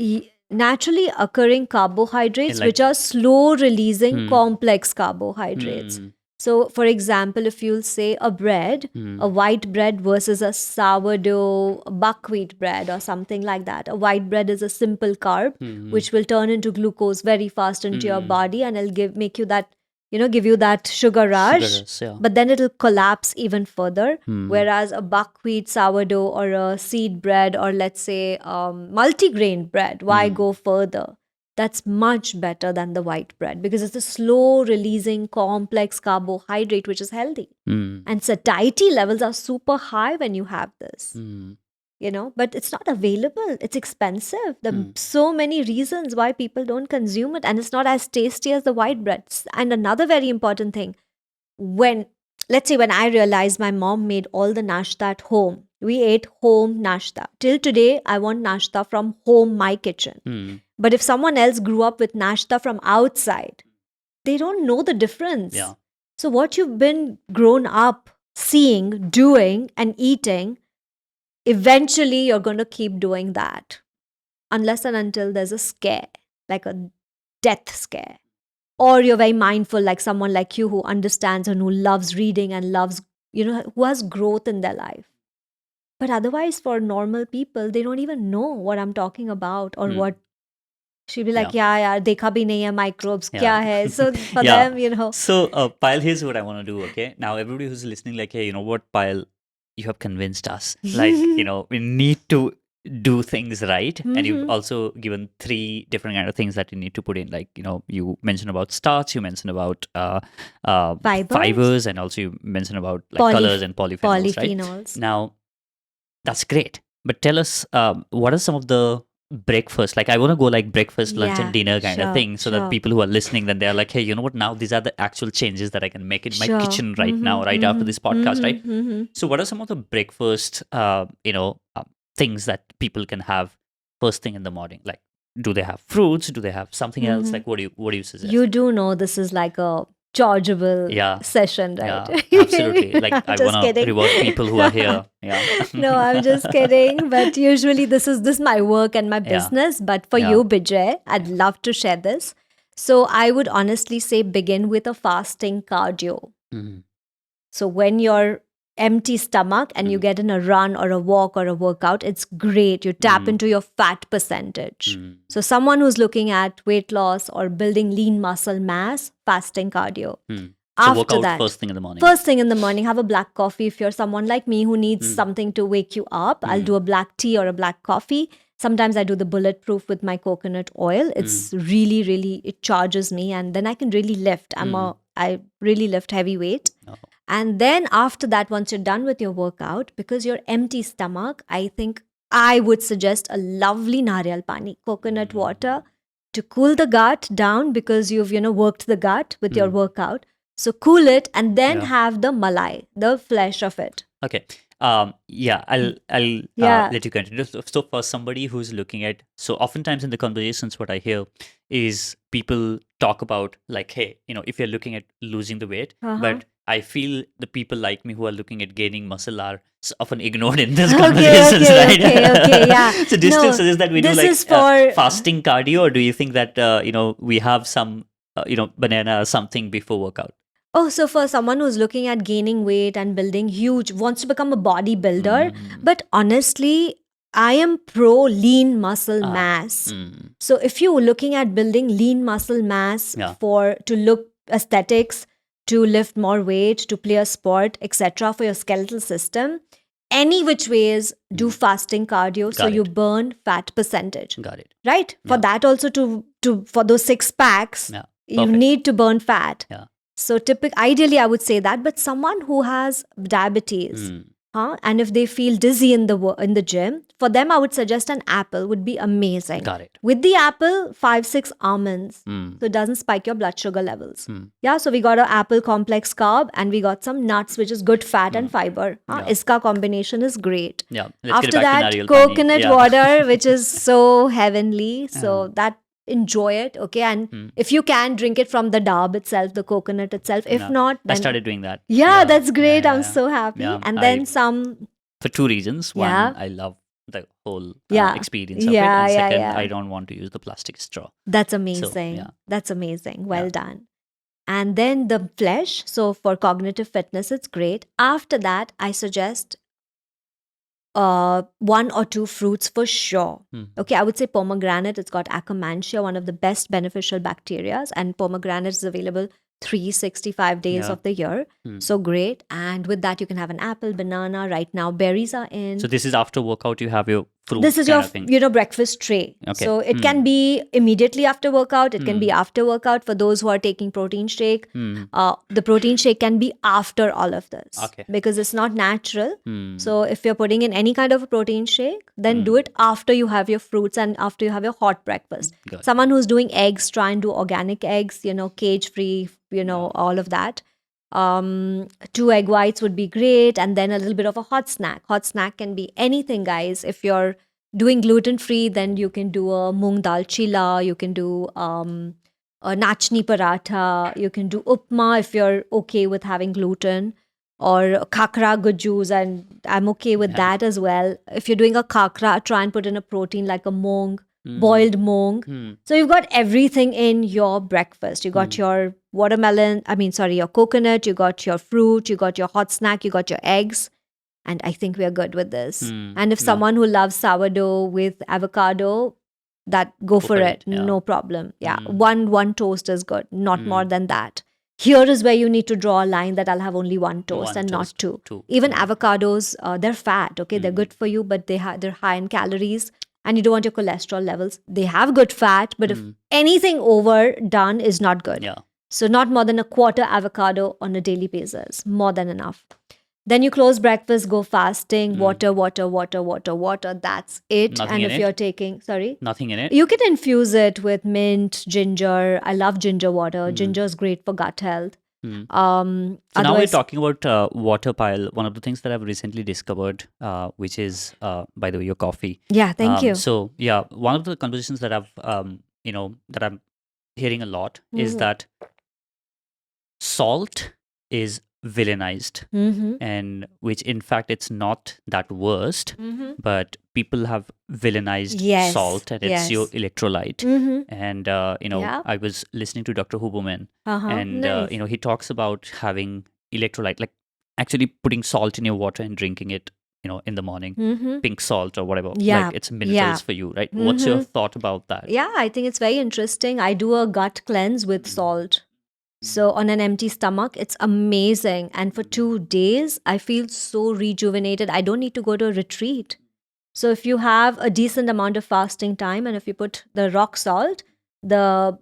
naturally occurring carbohydrates, Like, which are slow releasing Hmm. complex carbohydrates. Hmm. So, for example, if you'll say a bread, Hmm. a white bread versus a sourdough buckwheat bread or something like that. A white bread is a simple carb, Hmm. which will turn into glucose very fast into your body, and it'll make you that, give you that sugar rush. Sugar, yeah. But then it'll collapse even further. Hmm. Whereas a buckwheat sourdough or a seed bread, or let's say multigrain bread, why go further? That's much better than the white bread because it's a slow releasing complex carbohydrate which is healthy. Hmm. And satiety levels are super high when you have this. Hmm. But it's not available. It's expensive. There Hmm. are so many reasons why people don't consume it, and it's not as tasty as the white breads. And another very important thing, let's say when I realized my mom made all the nashta at home, we ate home nashta. Till today, I want nashta from home, my kitchen. Hmm. But if someone else grew up with nashta from outside, they don't know the difference. Yeah. So what you've been grown up seeing, doing, and eating, eventually you're going to keep doing that. Unless and until there's a scare, like a death scare. Or you're very mindful, like someone like you who understands and who loves reading and loves, who has growth in their life. But otherwise, for normal people, they don't even know what I'm talking about or what. She'll be like, yeah, dekha bhi nahi hai microbes, kya hai? So for them, So, Payal, here's what I want to do, okay? Now, everybody who's listening, like, hey, you know what, Payal, you have convinced us. Like, we need to do things right. And you've also given 3 different kind of things that you need to put in. Like, you mentioned about starch, you mentioned about fibers, and also you mentioned about like colors and polyphenols, right? Now, that's great. But tell us, what are some of the breakfast? Like, I want to go like breakfast, lunch, and dinner kind of thing, so that people who are listening, then they're like, hey, you know what? Now these are the actual changes that I can make in my kitchen right now, right after this podcast, right? So, what are some of the breakfast, things that people can have first thing in the morning? Like, do they have fruits? Do they have something else? Like, what do you suggest? You do know this is like a chargeable session, right? Yeah, absolutely. Like, I Just want to kidding. reward people who are here. Yeah. No, I'm just kidding. But usually this is my work and my business. But for you, Bijay, I'd love to share this. So I would honestly say begin with a fasting cardio. Mhm. So when you're empty stomach and you get in a run or a walk or a workout, it's great. You tap into your fat percentage. So someone who's looking at weight loss or building lean muscle mass, fasting cardio. So After work out that, first thing in the morning. First thing in the morning, have a black coffee. If you're someone like me who needs something to wake you up, I'll do a black tea or a black coffee. Sometimes I do the bulletproof with my coconut oil. It's really, really, it charges me, and then I can really lift. I really lift heavy weight. Oh. And then after that, once you're done with your workout, because you're empty stomach, I think I would suggest a lovely nariyal pani, coconut water, to cool the gut down because you've, worked the gut with your workout. So cool it and then have the malai, the flesh of it. Okay. I'll let you continue. So for somebody who's looking at, so oftentimes in the conversations, what I hear is people talk about like, hey, if you're looking at losing the weight, but I feel the people like me who are looking at gaining muscle are often ignored in this conversations, right? Okay, yeah. So do you still suggest that we do like is for fasting cardio, or do you think that we have some banana or something before workout? Oh, so for someone who's looking at gaining weight and building huge, wants to become a bodybuilder, but honestly, I am pro lean muscle mass. So if you're looking at building lean muscle mass Yeah. to look aesthetics, to lift more weight, to play a sport, etc., for your skeletal system, any which ways do fasting cardio so Got you it. burn fat percentage. Got it. Right? For Yeah. that also to for those 6 packs, Yeah. you Perfect. need to burn fat. Yeah. So ideally, I would say that. But someone who has diabetes, and if they feel dizzy in the gym, for them, I would suggest an apple would be amazing. Got it. With the apple, 5-6 almonds, Mm. so it doesn't spike your blood sugar levels. Yeah, so we got an apple complex carb, and we got some nuts, which is good fat and fiber. Yeah. Iska combination is great. Yeah. Let's After get back that, to nariyal pani. coconut Yeah. water, which is so heavenly. So that enjoy it, okay? And if you can drink it from the dab itself, the coconut itself. If Yeah. not, I then started doing that. yeah, that's great. Yeah, I'm yeah. so happy. Yeah, And then some, For 2 reasons. One, Yeah. I love the whole Yeah. experience of Yeah, it. And yeah, second, yeah. I don't want to use the plastic straw. that's amazing. yeah. That's amazing. Well Yeah. done. And then the flesh. So for cognitive fitness, it's great. After that, I suggest 1 or 2 fruits for sure. Okay, I would say pomegranate. It's got Akkermansia, one of the best beneficial bacteria, and pomegranate is available 365 days Yeah. of the year. So great. And with that, you can have an apple, banana. Right now, berries are in. So this is after workout, you have your fruit. This is kind your, of thing. breakfast tray. Okay. So it can be immediately after workout. It can be after workout for those who are taking protein shake. The protein shake can be after all of this. Okay. Because it's not natural. So if you're putting in any kind of a protein shake, then do it after you have your fruits and after you have your hot breakfast. Good. Someone who's doing eggs, try and do organic eggs, cage free, all of that. 2 egg whites would be great, and then a little bit of a hot snack. Hot snack can be anything, guys. If you're doing gluten free, then you can do a moong dal chila, you can do a nachni paratha, you can do upma if you're okay with having gluten, or khakra gujus, and I'm okay with that as well. If you're doing a khakra, try and put in a protein like a moong, boiled moong. So you've got everything in your breakfast. You got your your coconut, you got your fruit, you got your hot snack, you got your eggs. And I think we are good with this. And if someone who loves sourdough with avocado, go for it. Yeah. No problem. Yeah. One toast is good. Not more than that. Here is where you need to draw a line that I'll have only 1 toast One and toast, not 2. two. Even avocados, they're fat, okay? They're good for you, but they're high in calories. And you don't want your cholesterol levels. They have good fat, but if anything overdone is not good. Yeah. So not more than a quarter avocado on a daily basis. More than enough. Then you close breakfast, go fasting, water. That's it. Nothing and in if it? you're taking, sorry? Nothing in it. You can infuse it with mint, ginger. I love ginger water. Ginger is great for gut health. So now we're Otherwise- talking about water pile. One of the things that I've recently discovered, which is, by the way, your coffee. Yeah, thank you. So yeah, one of the conversations that I've, that I'm hearing a lot is that salt is villainized, and which in fact it's not that worst, but people have villainized Yes, salt, and it's your electrolyte. And Yeah. I was listening to Dr. Huberman, Uh-huh. and Nice. he talks about having electrolyte, like actually putting salt in your water and drinking it, in the morning, pink salt or whatever. Yeah, Like it's minerals yeah. for you, right? What's your thought about that? Yeah, I think it's very interesting. I do a gut cleanse with salt. So on an empty stomach, it's amazing. And for 2 days, I feel so rejuvenated. I don't need to go to a retreat. So if you have a decent amount of fasting time, and if you put the rock salt, the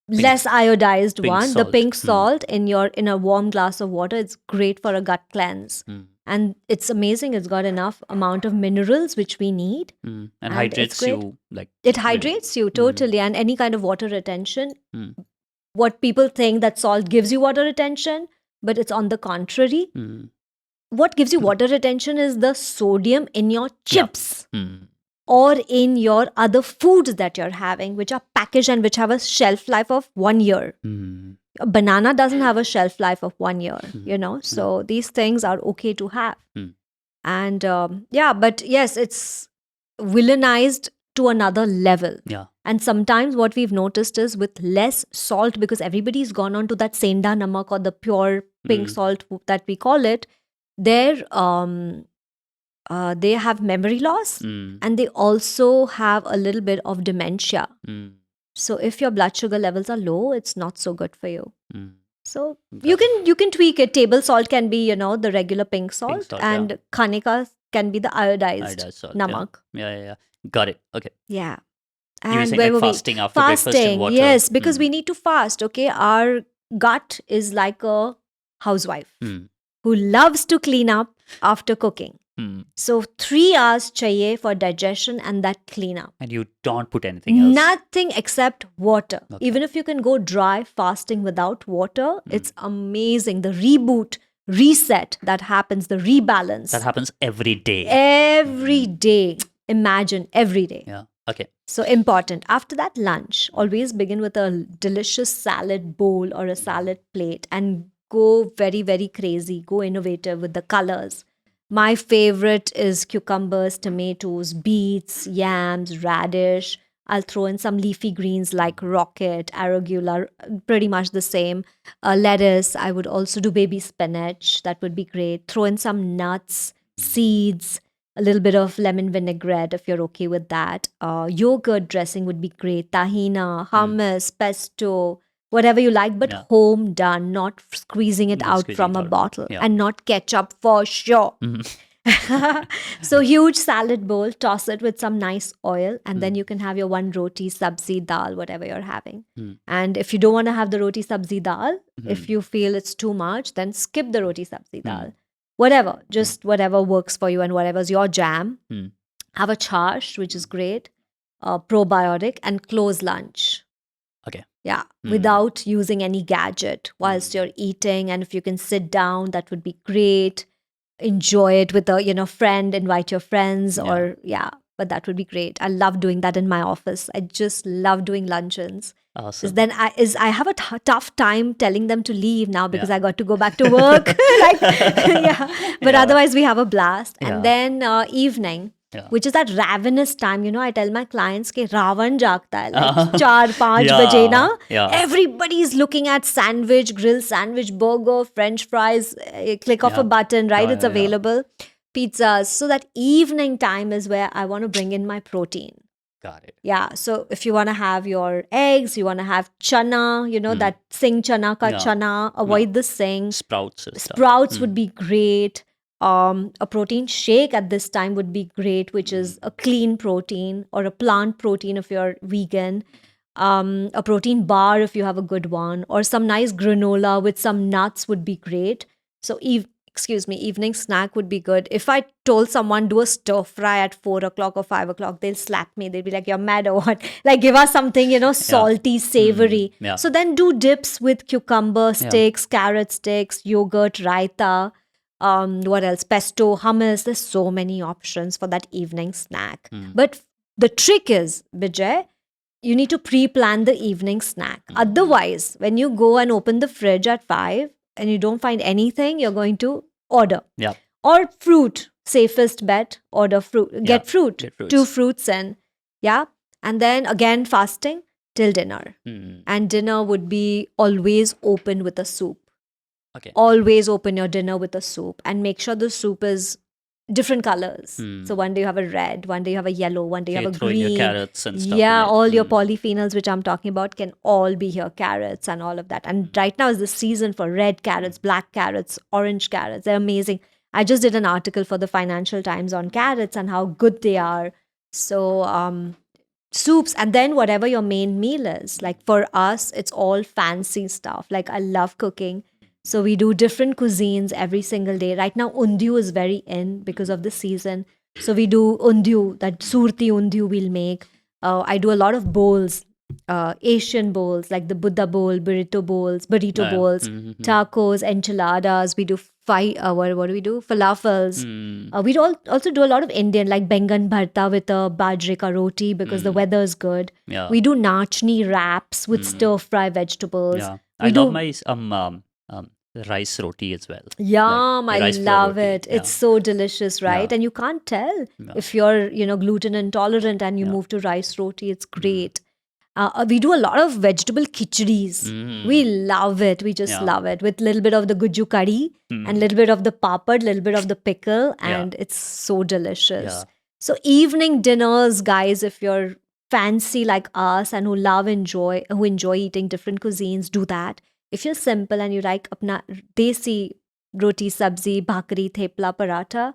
less iodized pink one, the salt. pink salt in a warm glass of water, it's great for a gut cleanse. And it's amazing. It's got enough amount of minerals which we need. And And it's hydrates great. you, like It hydrates you totally, and any kind of water retention. What people think that salt gives you water retention, but it's on the contrary. What gives you water retention is the sodium in your chips or in your other foods that you're having, which are packaged and which have a shelf life of 1 year. A banana doesn't have a shelf life of 1 year, so these things are okay to have. And but yes, it's villainized to another level. Yeah. And sometimes what we've noticed is with less salt, because everybody's gone on to that senda namak or the pure pink salt that we call it, they have memory loss and they also have a little bit of dementia. So if your blood sugar levels are low, it's not so good for you. So you can tweak it. Table salt can be, the regular pink salt, and khanika can be the iodized salt, namak. Yeah. Got it. Okay. Yeah. You were And saying where like were fasting we? after breakfast and Fasting, water. yes, because we need to fast. Okay, our gut is like a housewife who loves to clean up after cooking. So 3 hours chahiye for digestion and that cleanup. And you don't put anything else. Nothing except water. Okay. Even if you can go dry fasting without water, it's amazing. The reboot, reset that happens, the rebalance. That happens every day. Every day. Imagine every day. Yeah. Okay. So important. After that, lunch. Always begin with a delicious salad bowl or a salad plate and go very, very crazy. Go innovative with the colors. My favorite is cucumbers, tomatoes, beets, yams, radish. I'll throw in some leafy greens like rocket, arugula, pretty much the same. Lettuce. I would also do baby spinach. That would be great. Throw in some nuts, seeds, a little bit of lemon vinaigrette if you're okay with that. Yogurt dressing would be great. Tahina, hummus, pesto, whatever you like, but home done, not squeezing it out from a bottle, and not ketchup for sure. So huge salad bowl, toss it with some nice oil, and then you can have your one roti, sabzi, dal, whatever you're having. And if you don't want to have the roti, sabzi, dal, if you feel it's too much, then skip the roti, sabzi, dal. Whatever, just whatever works for you and whatever's your jam. Have a chash, which is great, probiotic, and close lunch. Okay. Yeah, without using any gadget whilst you're eating. And if you can sit down, that would be great. Enjoy it with a friend, invite your friends but that would be great. I love doing that in my office. I just love doing luncheons. Awesome. Then I have a tough time telling them to leave now because I got to go back to work. But otherwise we have a blast. And then evening, which is that ravenous time, I tell my clients ke Ravan jagta hai, like 4-5 baje na. Everybody's looking at sandwich, grilled sandwich, burger, French fries, click of a button, right? It's available. Pizzas. So that evening time is where I want to bring in my protein. Got it. Yeah. So if you want to have your eggs, you want to have chana, that sing chana ka chana, avoid the sing. Sprouts and stuff. Sprouts would be great. A protein shake at this time would be great, which is a clean protein or a plant protein if you're vegan. A protein bar if you have a good one, or some nice granola with some nuts would be great. So evening snack would be good. If I told someone do a stir fry at 4 o'clock or 5 o'clock, they'll slap me. They'll be like, you're mad or what? Like, give us something, salty, savory. So then do dips with cucumber sticks, carrot sticks, yogurt, raita. What else? Pesto, hummus. There's so many options for that evening snack. But the trick is, Bijay, you need to pre-plan the evening snack. Otherwise, when you go and open the fridge at 5 and you don't find anything, you're going to order. Yeah. Or fruit. Safest bet, order fruit. Get fruit. Get fruits. 2 fruits in. Yeah. And then again, fasting till dinner. And dinner would be always open with a soup. Okay. Always open your dinner with a soup and make sure the soup is different colors. So one day you have a red, one day you have a yellow, one day you have a throw in green. your carrots and stuff. Yeah, all your polyphenols, which I'm talking about, can all be here. Carrots and all of that. And right now is the season for red carrots, black carrots, orange carrots. They're amazing. I just did an article for the Financial Times on carrots and how good they are. So soups, and then whatever your main meal is. Like for us, it's all fancy stuff. Like I love cooking. So we do different cuisines every single day. Right now, undiyu is very in because of the season. So we do undiyu, that surti undiyu we'll make. I do a lot of bowls, Asian bowls, like the Buddha bowl, burrito bowls, tacos, enchiladas. We do what do we do? Falafels. We also do a lot of Indian, like bengan bharta with a bajre ka roti because the weather is good. Yeah. We do nachni wraps with stir fry vegetables. Yeah. I love my rice roti as well. Yum, Like I rice flour love roti. it. Yeah. It's so delicious, right? Yeah. And you can't tell Yeah. if you're, gluten intolerant and you Yeah. move to rice roti. It's great. We do a lot of vegetable khichdis. We love it. We just Yeah. love it with a little bit of the guju curry and a little bit of the papad, little bit of the pickle, and it's so delicious. Yeah. So evening dinners, guys, if you're fancy like us and who enjoy eating different cuisines, do that. If you're simple and you like apna desi roti, sabzi, bhakri, thepla, paratha,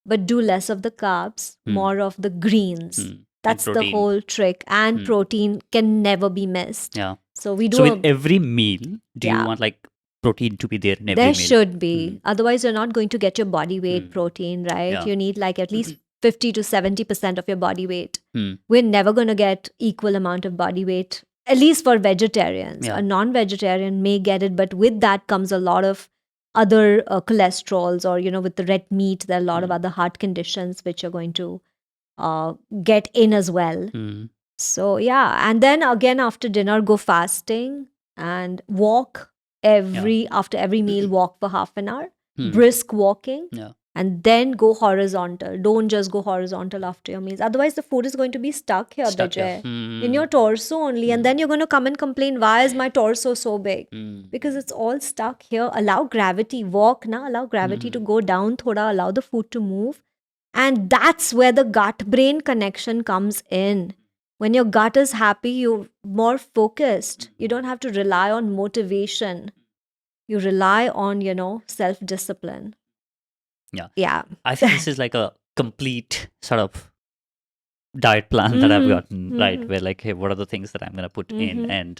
but do less of the carbs, more of the greens. And That's the protein. whole trick. And protein can never be missed. Yeah. So we do So with every meal, do you Yeah. want like protein to be there in every there meal? should be. Otherwise, you're not going to get your body weight protein, right? Yeah. You need like at least 50 to 70% of your body weight. Hmm. We're never going to get equal amount of body weight, at least for vegetarians. Yeah. A non-vegetarian may get it, but with that comes a lot of other cholesterols, or with the red meat, there are a lot of other heart conditions which are going to get in as well. Hmm. So yeah, and then again after dinner, go fasting and walk after every meal, walk for half an hour, brisk walking, Yeah. and then go horizontal. Don't just go horizontal after your meals. Otherwise, the food is going to be stuck here, Stuck, yeah. Bijay, in your torso only, and then you're going to come and complain, why is my torso so big? Because it's all stuck here. Allow gravity, walk now, allow gravity to go down, thoda, allow the food to move. And that's where the gut-brain connection comes in. When your gut is happy, you're more focused. You don't have to rely on motivation. You rely on, self-discipline. Yeah. Yeah. I think this is like a complete sort of diet plan that I've gotten, right? Where like, hey, what are the things that I'm going to put in? And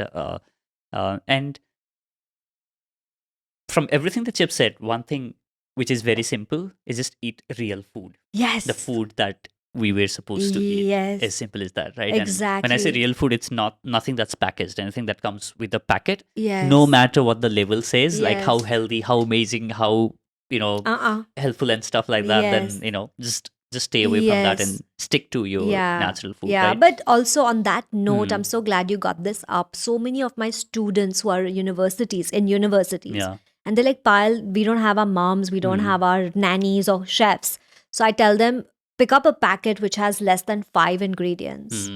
from everything that you've said, one thing which is very simple is just eat real food. Yes. The food that we were supposed to eat. Yes. As simple as that, right? Exactly. And when I say real food, it's nothing that's packaged. Anything that comes with the packet, Yes. no matter what the label says, like how Yes. healthy, how amazing, how helpful and stuff like that. Yes. Then just stay away from that and stick to your natural food. Yeah, right? but also on that note, I'm so glad you got this up. So many of my students who are in universities, Yeah. and they're like, Payal, we don't have our moms, we don't have our nannies or chefs. So I tell them, pick up a packet which has less than 5 ingredients.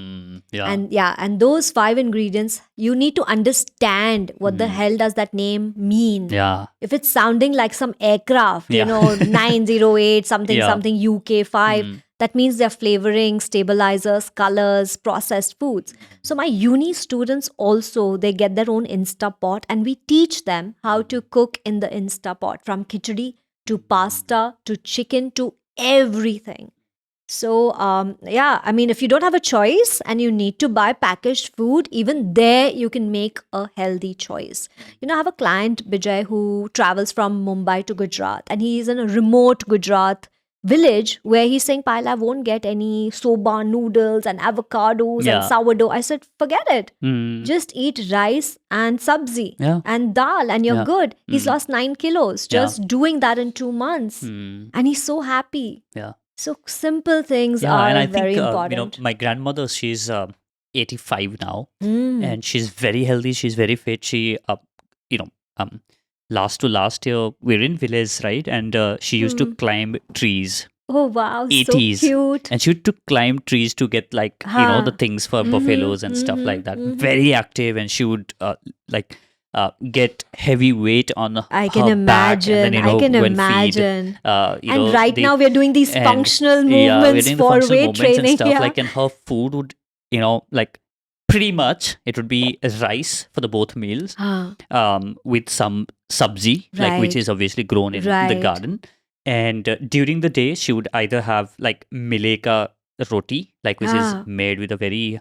Yeah. And those 5 ingredients, you need to understand what the hell does that name mean. Yeah. If it's sounding like some aircraft, Yeah. 908 something Yeah. something UK5, that means they're flavoring, stabilizers, colors, processed foods. So my uni students also, they get their own Instapot, and we teach them how to cook in the Instapot, from khichdi to pasta to chicken to everything. So, I mean, if you don't have a choice and you need to buy packaged food, even there you can make a healthy choice. I have a client, Bijay, who travels from Mumbai to Gujarat, and he's in a remote Gujarat village where he's saying, Payal, I won't get any soba noodles and avocados and sourdough. I said, forget it. Just eat rice and sabzi and dal and you're good. He's lost 9 kilos just doing that in 2 months. And he's so happy. Yeah. So simple things Yeah, are and I very think important. my grandmother, she's 85 now, and she's very healthy. She's very fit. She, last year we're in village, right? And she used to climb trees. Oh wow, 80s. so cute. And she used to climb trees to get like the things for buffaloes and stuff like that. Very active, and she would get heavy weight on I can her imagine. back, and then, I can when imagine. feed, And right now we're doing these and- functional we're movements doing the for functional weight movements training. and stuff Yeah. like, and her food would like pretty much it would be rice for the both meals, with some sabzi, like which Right. is obviously grown in the Right. garden. And during the day, she would either have like millet ka roti, like which is made with a very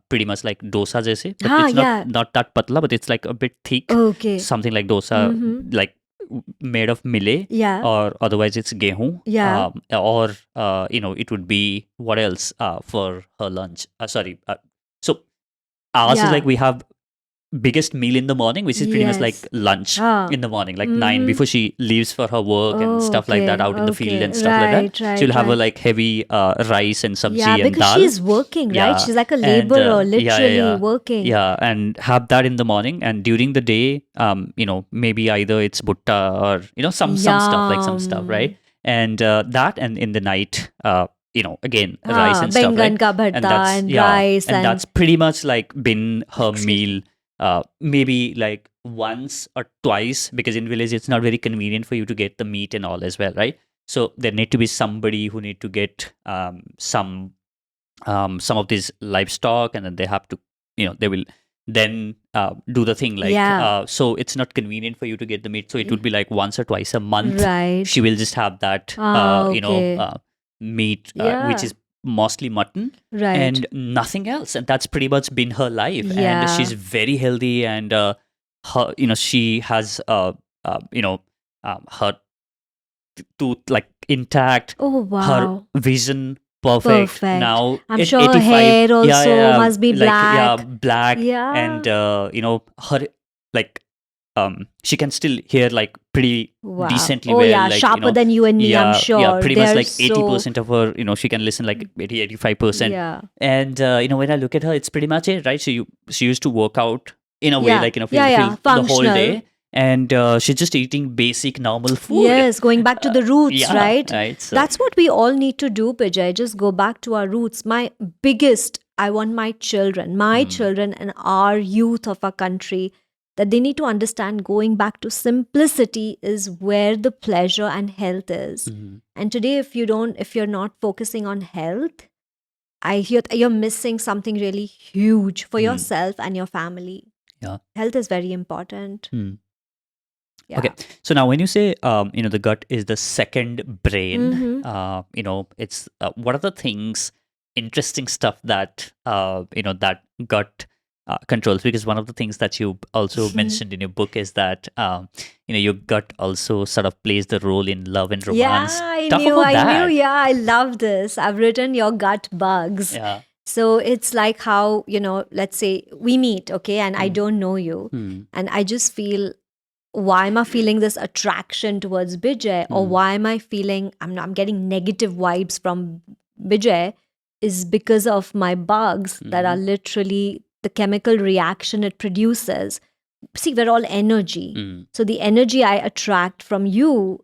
pretty much like dosa jaise, but it's not that patla, but it's like a bit thick, Okay. something like dosa, like made of millet, Yeah. or otherwise it's gehu, Yeah. or it would be what else for her lunch. So ours is Yeah. like we have biggest meal in the morning, which is pretty much like Yes. lunch Ah. in the morning, like 9 before she leaves for her work and stuff like that, out in the field and stuff like that. Right, She'll have a right. like heavy rice and Yeah, sabzi and because dal. she's working, right? Yeah, She's like a and laborer, yeah, literally yeah, working. yeah, and have that in the morning, and during the day, maybe either it's butta or some stuff, like some stuff, right? Yum. And that, and in the night, again, rice and stuff, Bengan right? ka And bharta that's and rice and and that's pretty much like been her Excuse me. meal. Maybe like once or twice, because in village it's not very convenient for you to get the meat and all as well, right? So there need to be somebody who need to get some of these livestock, and then they have to, they will then do the thing, like Yeah. so it's not convenient for you to get the meat, so it would be like once or twice a month Right. she will just have that Okay. meat, which Yeah. is mostly mutton Right. and nothing else, and that's pretty much been her life. And Yeah. she's very healthy, and her she has her tooth like intact, Oh, her wow. vision perfect. Perfect. Now I'm at sure her 85, hair also must be like black. black, Yeah. and her like she can still hear like pretty Wow. decently Oh, well, yeah. like Sharper than you and me, I'm yeah, sure. pretty much They're like so. 80% of her, she can listen like 85%. Yeah. And when I look at her, it's pretty much it, right? She used to work out in a way, Yeah. like Yeah. the whole Functional. day, and she's just eating basic normal food. Yes, going back to the roots, Yeah, right? right. So That's what we all need to do, Bijay. Just go back to our roots. I want my children, and our youth of our country, that they need to understand going back to simplicity is where the pleasure and health is. And today, if you're not focusing on health, I hear you're missing something really huge for yourself and your family. Yeah. Health is very important. Yeah. Okay, so now when you say the gut is the second brain, it's what are the things, interesting stuff that that gut controls? Because one of the things that you also mentioned in your book is that your gut also sort of plays the role in love and romance. Yeah, Talk about that. Yeah, I love this. I've written your gut bugs. Yeah. So it's like how, let's say we meet, okay, and I don't know you, and I just feel, why am I feeling this attraction towards Bijay, or why am I feeling I'm getting negative vibes from Bijay, is because of my bugs that are literally the chemical reaction it produces. See, we're all energy. So the energy I attract from you,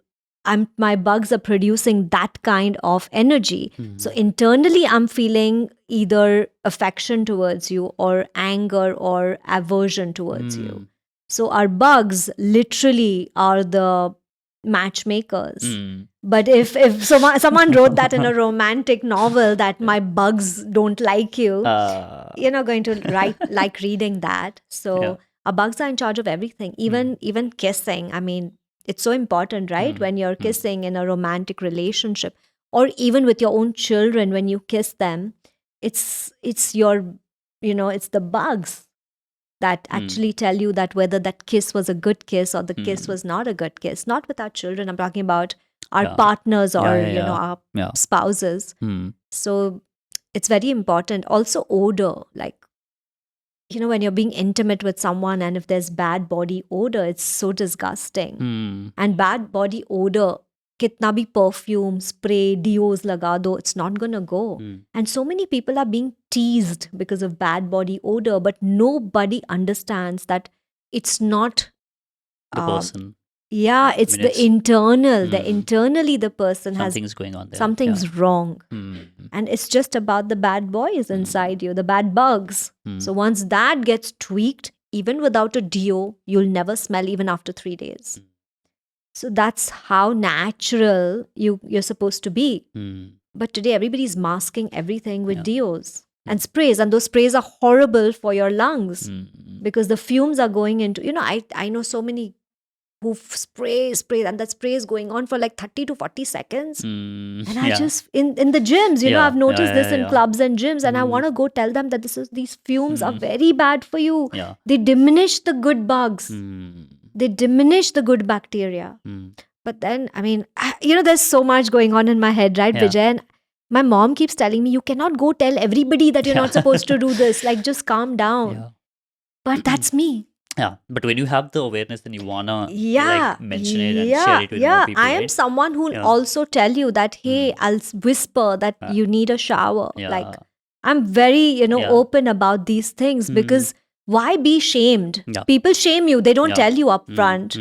my bugs are producing that kind of energy. So internally, I'm feeling either affection towards you, or anger, or aversion towards you. So our bugs literally are the matchmakers. But if someone wrote that in a romantic novel, that my bugs don't like you, you're not going to like reading that. So our bugs are in charge of everything, even kissing. I mean, it's so important, right? When you're kissing in a romantic relationship, or even with your own children, when you kiss them, it's your, it's the bugs that actually tell you that whether that kiss was a good kiss or the kiss was not a good kiss. Not with our children. I'm talking about our partners, or our spouses. So it's very important. Also odor, like, when you're being intimate with someone, and if there's bad body odor, it's so disgusting. And bad body odor, kitna bhi perfume, spray, deos laga do, it's not gonna go. And so many people are being teased because of bad body odor, but nobody understands that it's not The person. Yeah, it's I mean, the it's- internal. The internally the person Something's going on there. something's wrong. And it's just about the bad boys inside you, the bad bugs. So once that gets tweaked, even without a deo, you'll never smell even after 3 days. So that's how natural you're supposed to be. But today everybody's masking everything with deos and sprays, and those sprays are horrible for your lungs because the fumes are going into, I know so many who spray, and that spray is going on for like 30 to 40 seconds. And I just, in the gyms, I've noticed this in clubs and gyms, and I want to go tell them that these fumes are very bad for you. Yeah. They diminish the good bugs. They diminish the good bacteria. But then, I mean, there's so much going on in my head, right, Bijay? And my mom keeps telling me, you cannot go tell everybody that you're not supposed to do this. Like, just calm down. But that's me. Yeah, but when you have the awareness, then you wanna Yeah, like mention it and share it with more people, I am right? someone who'll Yeah. also tell you that, hey, I'll whisper that you need a shower. Yeah. Like, I'm very, Yeah. open about these things because why be shamed? Yeah. People shame you. They don't Yeah. tell you up front.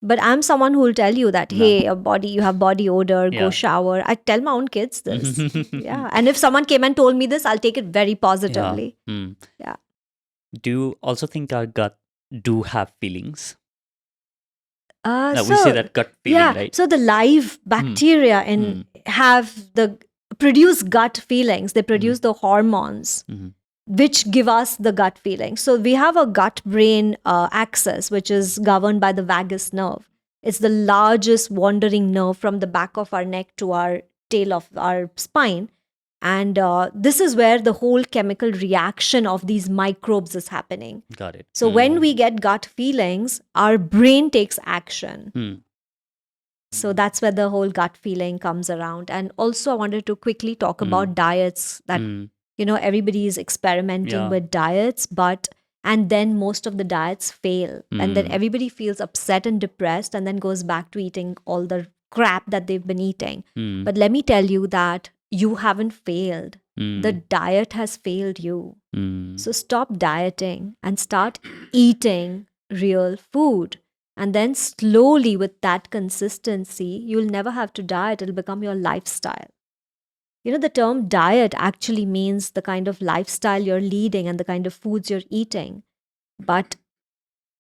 But I'm someone who will tell you that, hey, you have body odor, go Yeah. shower. I tell my own kids this. Yeah. And if someone came and told me this, I'll take it very positively. Yeah. Do you also think our gut do have feelings? So, we say that gut feeling, yeah, right? so the live bacteria produce gut feelings. They produce the hormones which give us the gut feeling. So we have a gut brain axis which is governed by the vagus nerve. It's the largest wandering nerve from the back of our neck to our tail of our spine. And this is where the whole chemical reaction of these microbes is happening. Got it. So when we get gut feelings, our brain takes action. So that's where the whole gut feeling comes around. And also I wanted to quickly talk about diets that, everybody is experimenting with diets, and then most of the diets fail. And then everybody feels upset and depressed and then goes back to eating all the crap that they've been eating. But let me tell you that you haven't failed. The diet has failed you. So stop dieting and start eating real food. And then slowly, with that consistency, you'll never have to diet. It'll become your lifestyle. The term diet actually means the kind of lifestyle you're leading and the kind of foods you're eating. But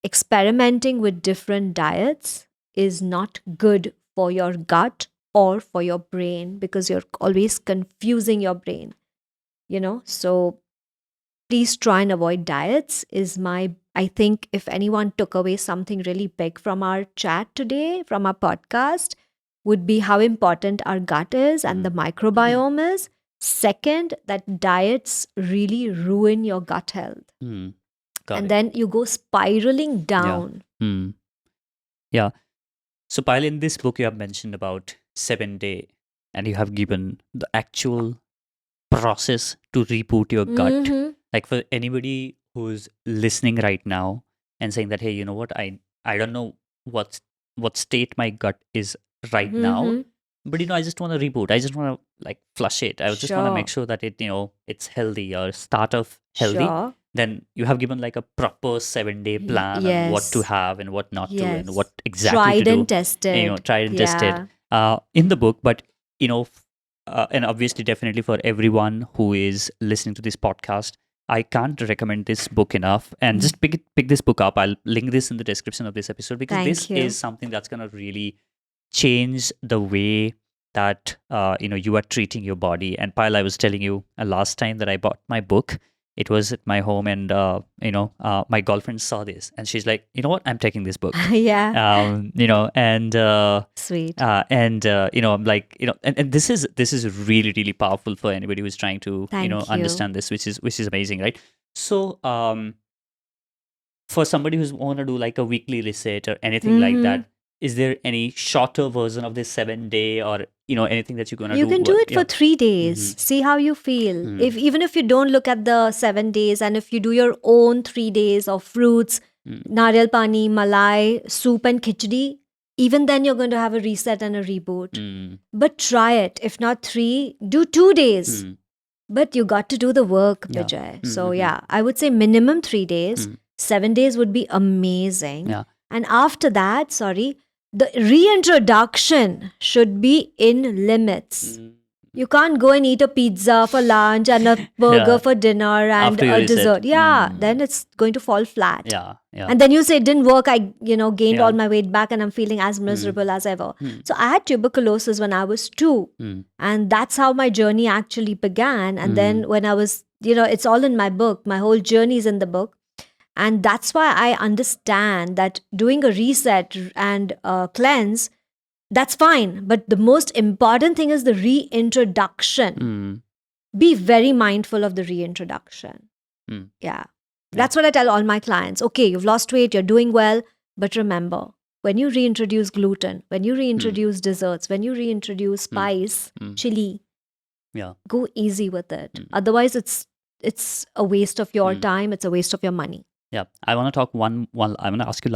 experimenting with different diets is not good for your gut or for your brain because you're always confusing your brain. So please try and avoid diets I think if anyone took away something really big from our chat today, from our podcast, would be how important our gut is and the microbiome is. Second, that diets really ruin your gut health. Then you go spiraling down. Yeah. So Payal, in this book you have mentioned about 7-day and you have given the actual process to reboot your gut. Like for anybody who's listening right now and saying that, hey, you know what, I don't know what state my gut is right now, but I just want to reboot. I just want to like flush it. I just want to make sure that it it's healthy or start off healthy. Sure. Then you have given like a proper 7-day plan on what to have and what not to and what exactly tried to do. And tested. Tried and tested in the book. But and obviously definitely for everyone who is listening to this podcast, I can't recommend this book enough. And just pick this book up. I'll link this in the description of this episode because this is something that's going to really change the way that you are treating your body. And Payal, I was telling you last time that I bought my book. It was at my home, and my girlfriend saw this, and she's like, "You know what? I'm taking this book." Yeah. And Sweet. I'm like, and this is really really powerful for anybody who's trying to understand this, which is amazing, right? So for somebody who's want to do like a weekly reset or anything like that, is there any shorter version of this 7-day or anything that you're gonna do? You can do it for 3 days. See how you feel. Even if you don't look at the 7 days, and if you do your own 3 days of fruits, nariyal pani, malai, soup and khichdi, even then you're going to have a reset and a reboot. But try it. If not 3, do 2 days. But you got to do the work, Bijay. So yeah, I would say minimum 3 days. 7 days would be amazing. Yeah. And after that, the reintroduction should be in limits. You can't go and eat a pizza for lunch and a burger for dinner and a dessert. Yeah, then it's going to fall flat. Yeah. And then you say it didn't work. I, gained all my weight back and I'm feeling as miserable as ever. So I had tuberculosis when I was 2. And that's how my journey actually began. And then when I was, it's all in my book. My whole journey is in the book. And that's why I understand that doing a reset and cleanse, that's fine. But the most important thing is the reintroduction. Be very mindful of the reintroduction. Yeah. That's what I tell all my clients. Okay, you've lost weight, you're doing well. But remember, when you reintroduce gluten, when you reintroduce desserts, when you reintroduce spice, chili, go easy with it. Otherwise, it's a waste of your time. It's a waste of your money. Yeah, I want to talk I want to ask you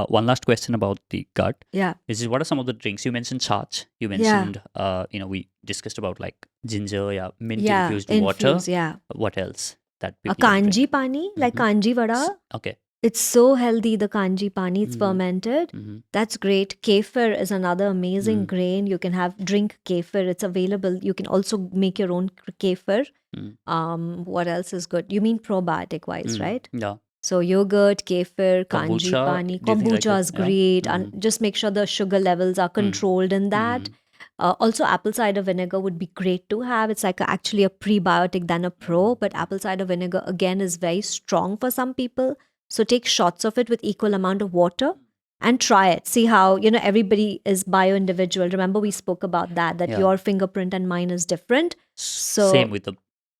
one last question about the gut. Yeah. Which is, what are some of the drinks you mentioned? Chach. You Yeah. mentioned, we discussed about like ginger, yeah, mint Yeah. infused water. Infused. Yeah. What else that A people can drink? kanji pani, like Mhm. kanji vada. Okay. It's so healthy, the kanji pani. It's Mhm. fermented. Mhm. That's great. Kefir is another amazing Mm. grain. You can drink kefir. It's available. You can also make your own kefir. Mm. What else is good? You mean probiotic wise, Mm. right? Yeah. So yogurt, kefir, kanji Kombucha, pani, do you think like kombucha that? is Yeah. great, and just make sure the sugar levels are controlled in that. Mm. Also, apple cider vinegar would be great to have. It's like actually a prebiotic than a pro, but apple cider vinegar again is very strong for some people. So take shots of it with equal amount of water and try it. See how, everybody is bio-individual. Remember we spoke about that Yeah. your fingerprint and mine is different. So Same with the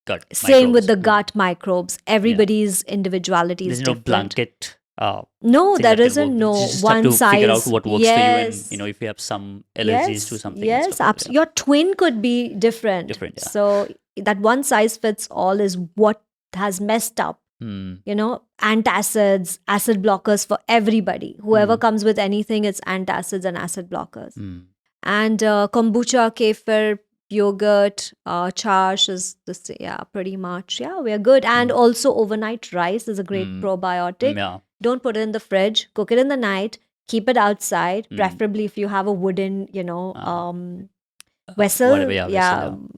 gut same with microbes. the gut microbes. Everybody's individuality There's is no different. blanket No, thing there that can isn't work. no You just one have to figure out size. what works for you, and if you have some allergies to something and stuff like that. Your twin could be different. Different, yeah. So that one size fits all is what has messed up. Mm. Antacids, acid blockers for everybody. Whoever comes with anything, it's antacids and acid blockers. Mm. And kombucha, kefir, yogurt, chash is this, pretty much. Yeah, we're good. And also overnight rice is a great probiotic. Yeah. Don't put it in the fridge. Cook it in the night. Keep it outside. Preferably if you have a wooden, vessel. Whatever, yeah, vessel,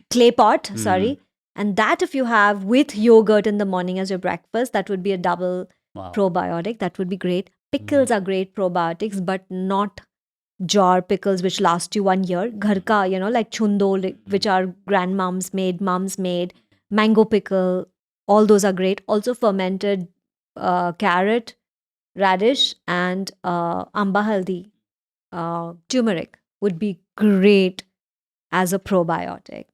Clay pot. Sorry. And that if you have with yogurt in the morning as your breakfast, that would be a double Wow. probiotic. That would be great. Pickles are great probiotics, but not jar pickles which last you 1 year. Ghar ka, like chundo, which are grandmoms made, moms made. Mango pickle, all those are great. Also fermented carrot, radish, and amba haldi, turmeric would be great as a probiotic.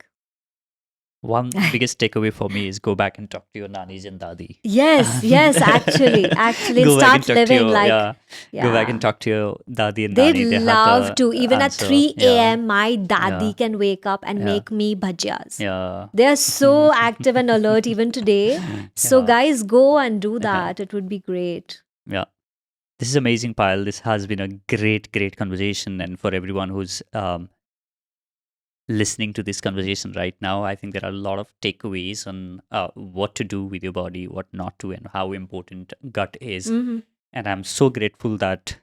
One biggest takeaway for me is go back and talk to your nannies and dadi. Yes, actually, Go back and start talk living to your, like. Go back and talk to your dadi and They'd nani. They have love the to. Even answer. at 3 Yeah. a.m., my dadi Yeah. can wake up and Yeah. make me bhajiyas. Yeah. They are so active and alert even today. So, Yeah. guys, go and do that. It would be great. Yeah. This is amazing, Payal. This has been a great conversation. And for everyone who's listening to this conversation right now, I think there are a lot of takeaways on what to do with your body, what not to, and how important gut is. And I'm so grateful that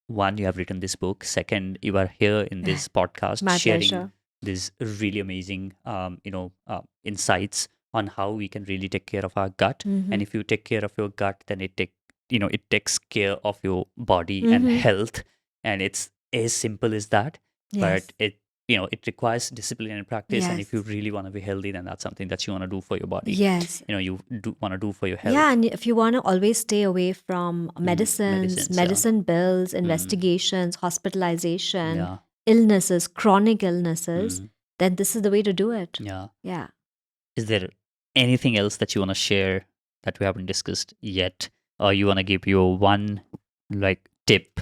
one, you have written this book. Second, you are here in this podcast My sharing pleasure. these really amazing, insights on how we can really take care of our gut. And if you take care of your gut, then it takes care of your body and health. And it's as simple as that. Yes. But it requires discipline and practice. And if you Yes. really want to be healthy, then that's something that you want to do for your body. Yes. You want to do for your health. Yeah, and if you want to always stay away from medicines, medicines, medicine bills, investigations, hospitalization, Yeah. illnesses, chronic illnesses, then this is the way to do it. Yeah. Yeah. Is there anything else that you want to share that we haven't discussed yet? Or you want to give your one tip?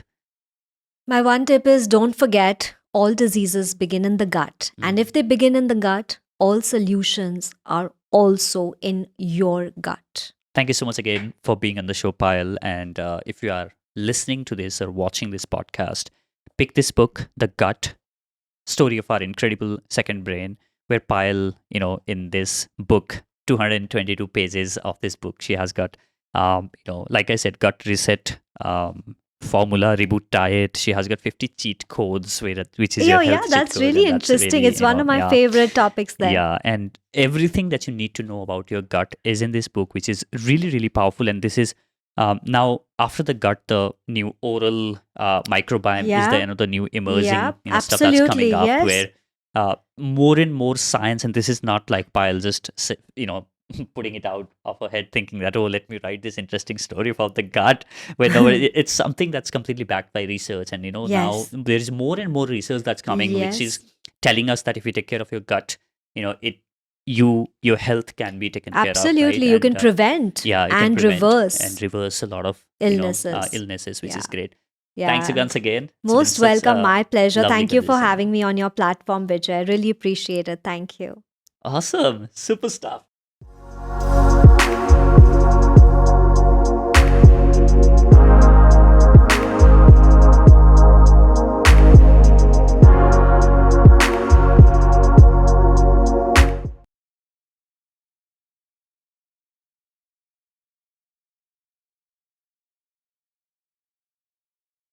My one tip is don't forget all diseases begin in the gut. And if they begin in the gut, all solutions are also in your gut. Thank you so much again for being on the show, Payal. And if you are listening to this or watching this podcast, pick this book, The Gut, Story of Our Incredible Second Brain, where Payal, in this book, 222 pages of this book, she has got, like I said, gut reset, formula, reboot diet. She has got 50 cheat codes, which is your health cheat that's code, really and that's interesting. really, It's one of my yeah. favorite topics there. Yeah, and everything that you need to know about your gut is in this book, which is really, really powerful. And this is now after the gut, the new oral microbiome is the new emerging stuff that's absolutely, coming up, yes. where more and more science, and this is not like Payal just putting it out of her head thinking that, oh, let me write this interesting story about the gut, where no, it's something that's completely backed by research. And now Yes. there is more and more research that's coming, which is telling us that if you take care of your gut, your health can be taken care of. Absolutely. Right? You can prevent you can and prevent reverse and reverse a lot of illnesses. illnesses, which is Yeah. great. Yeah. Thanks once again. It's Most been such welcome. a My pleasure. lovely Thank you for conversation. having me on your platform, Bijay. I really appreciate it. Thank you. Awesome. Super stuff.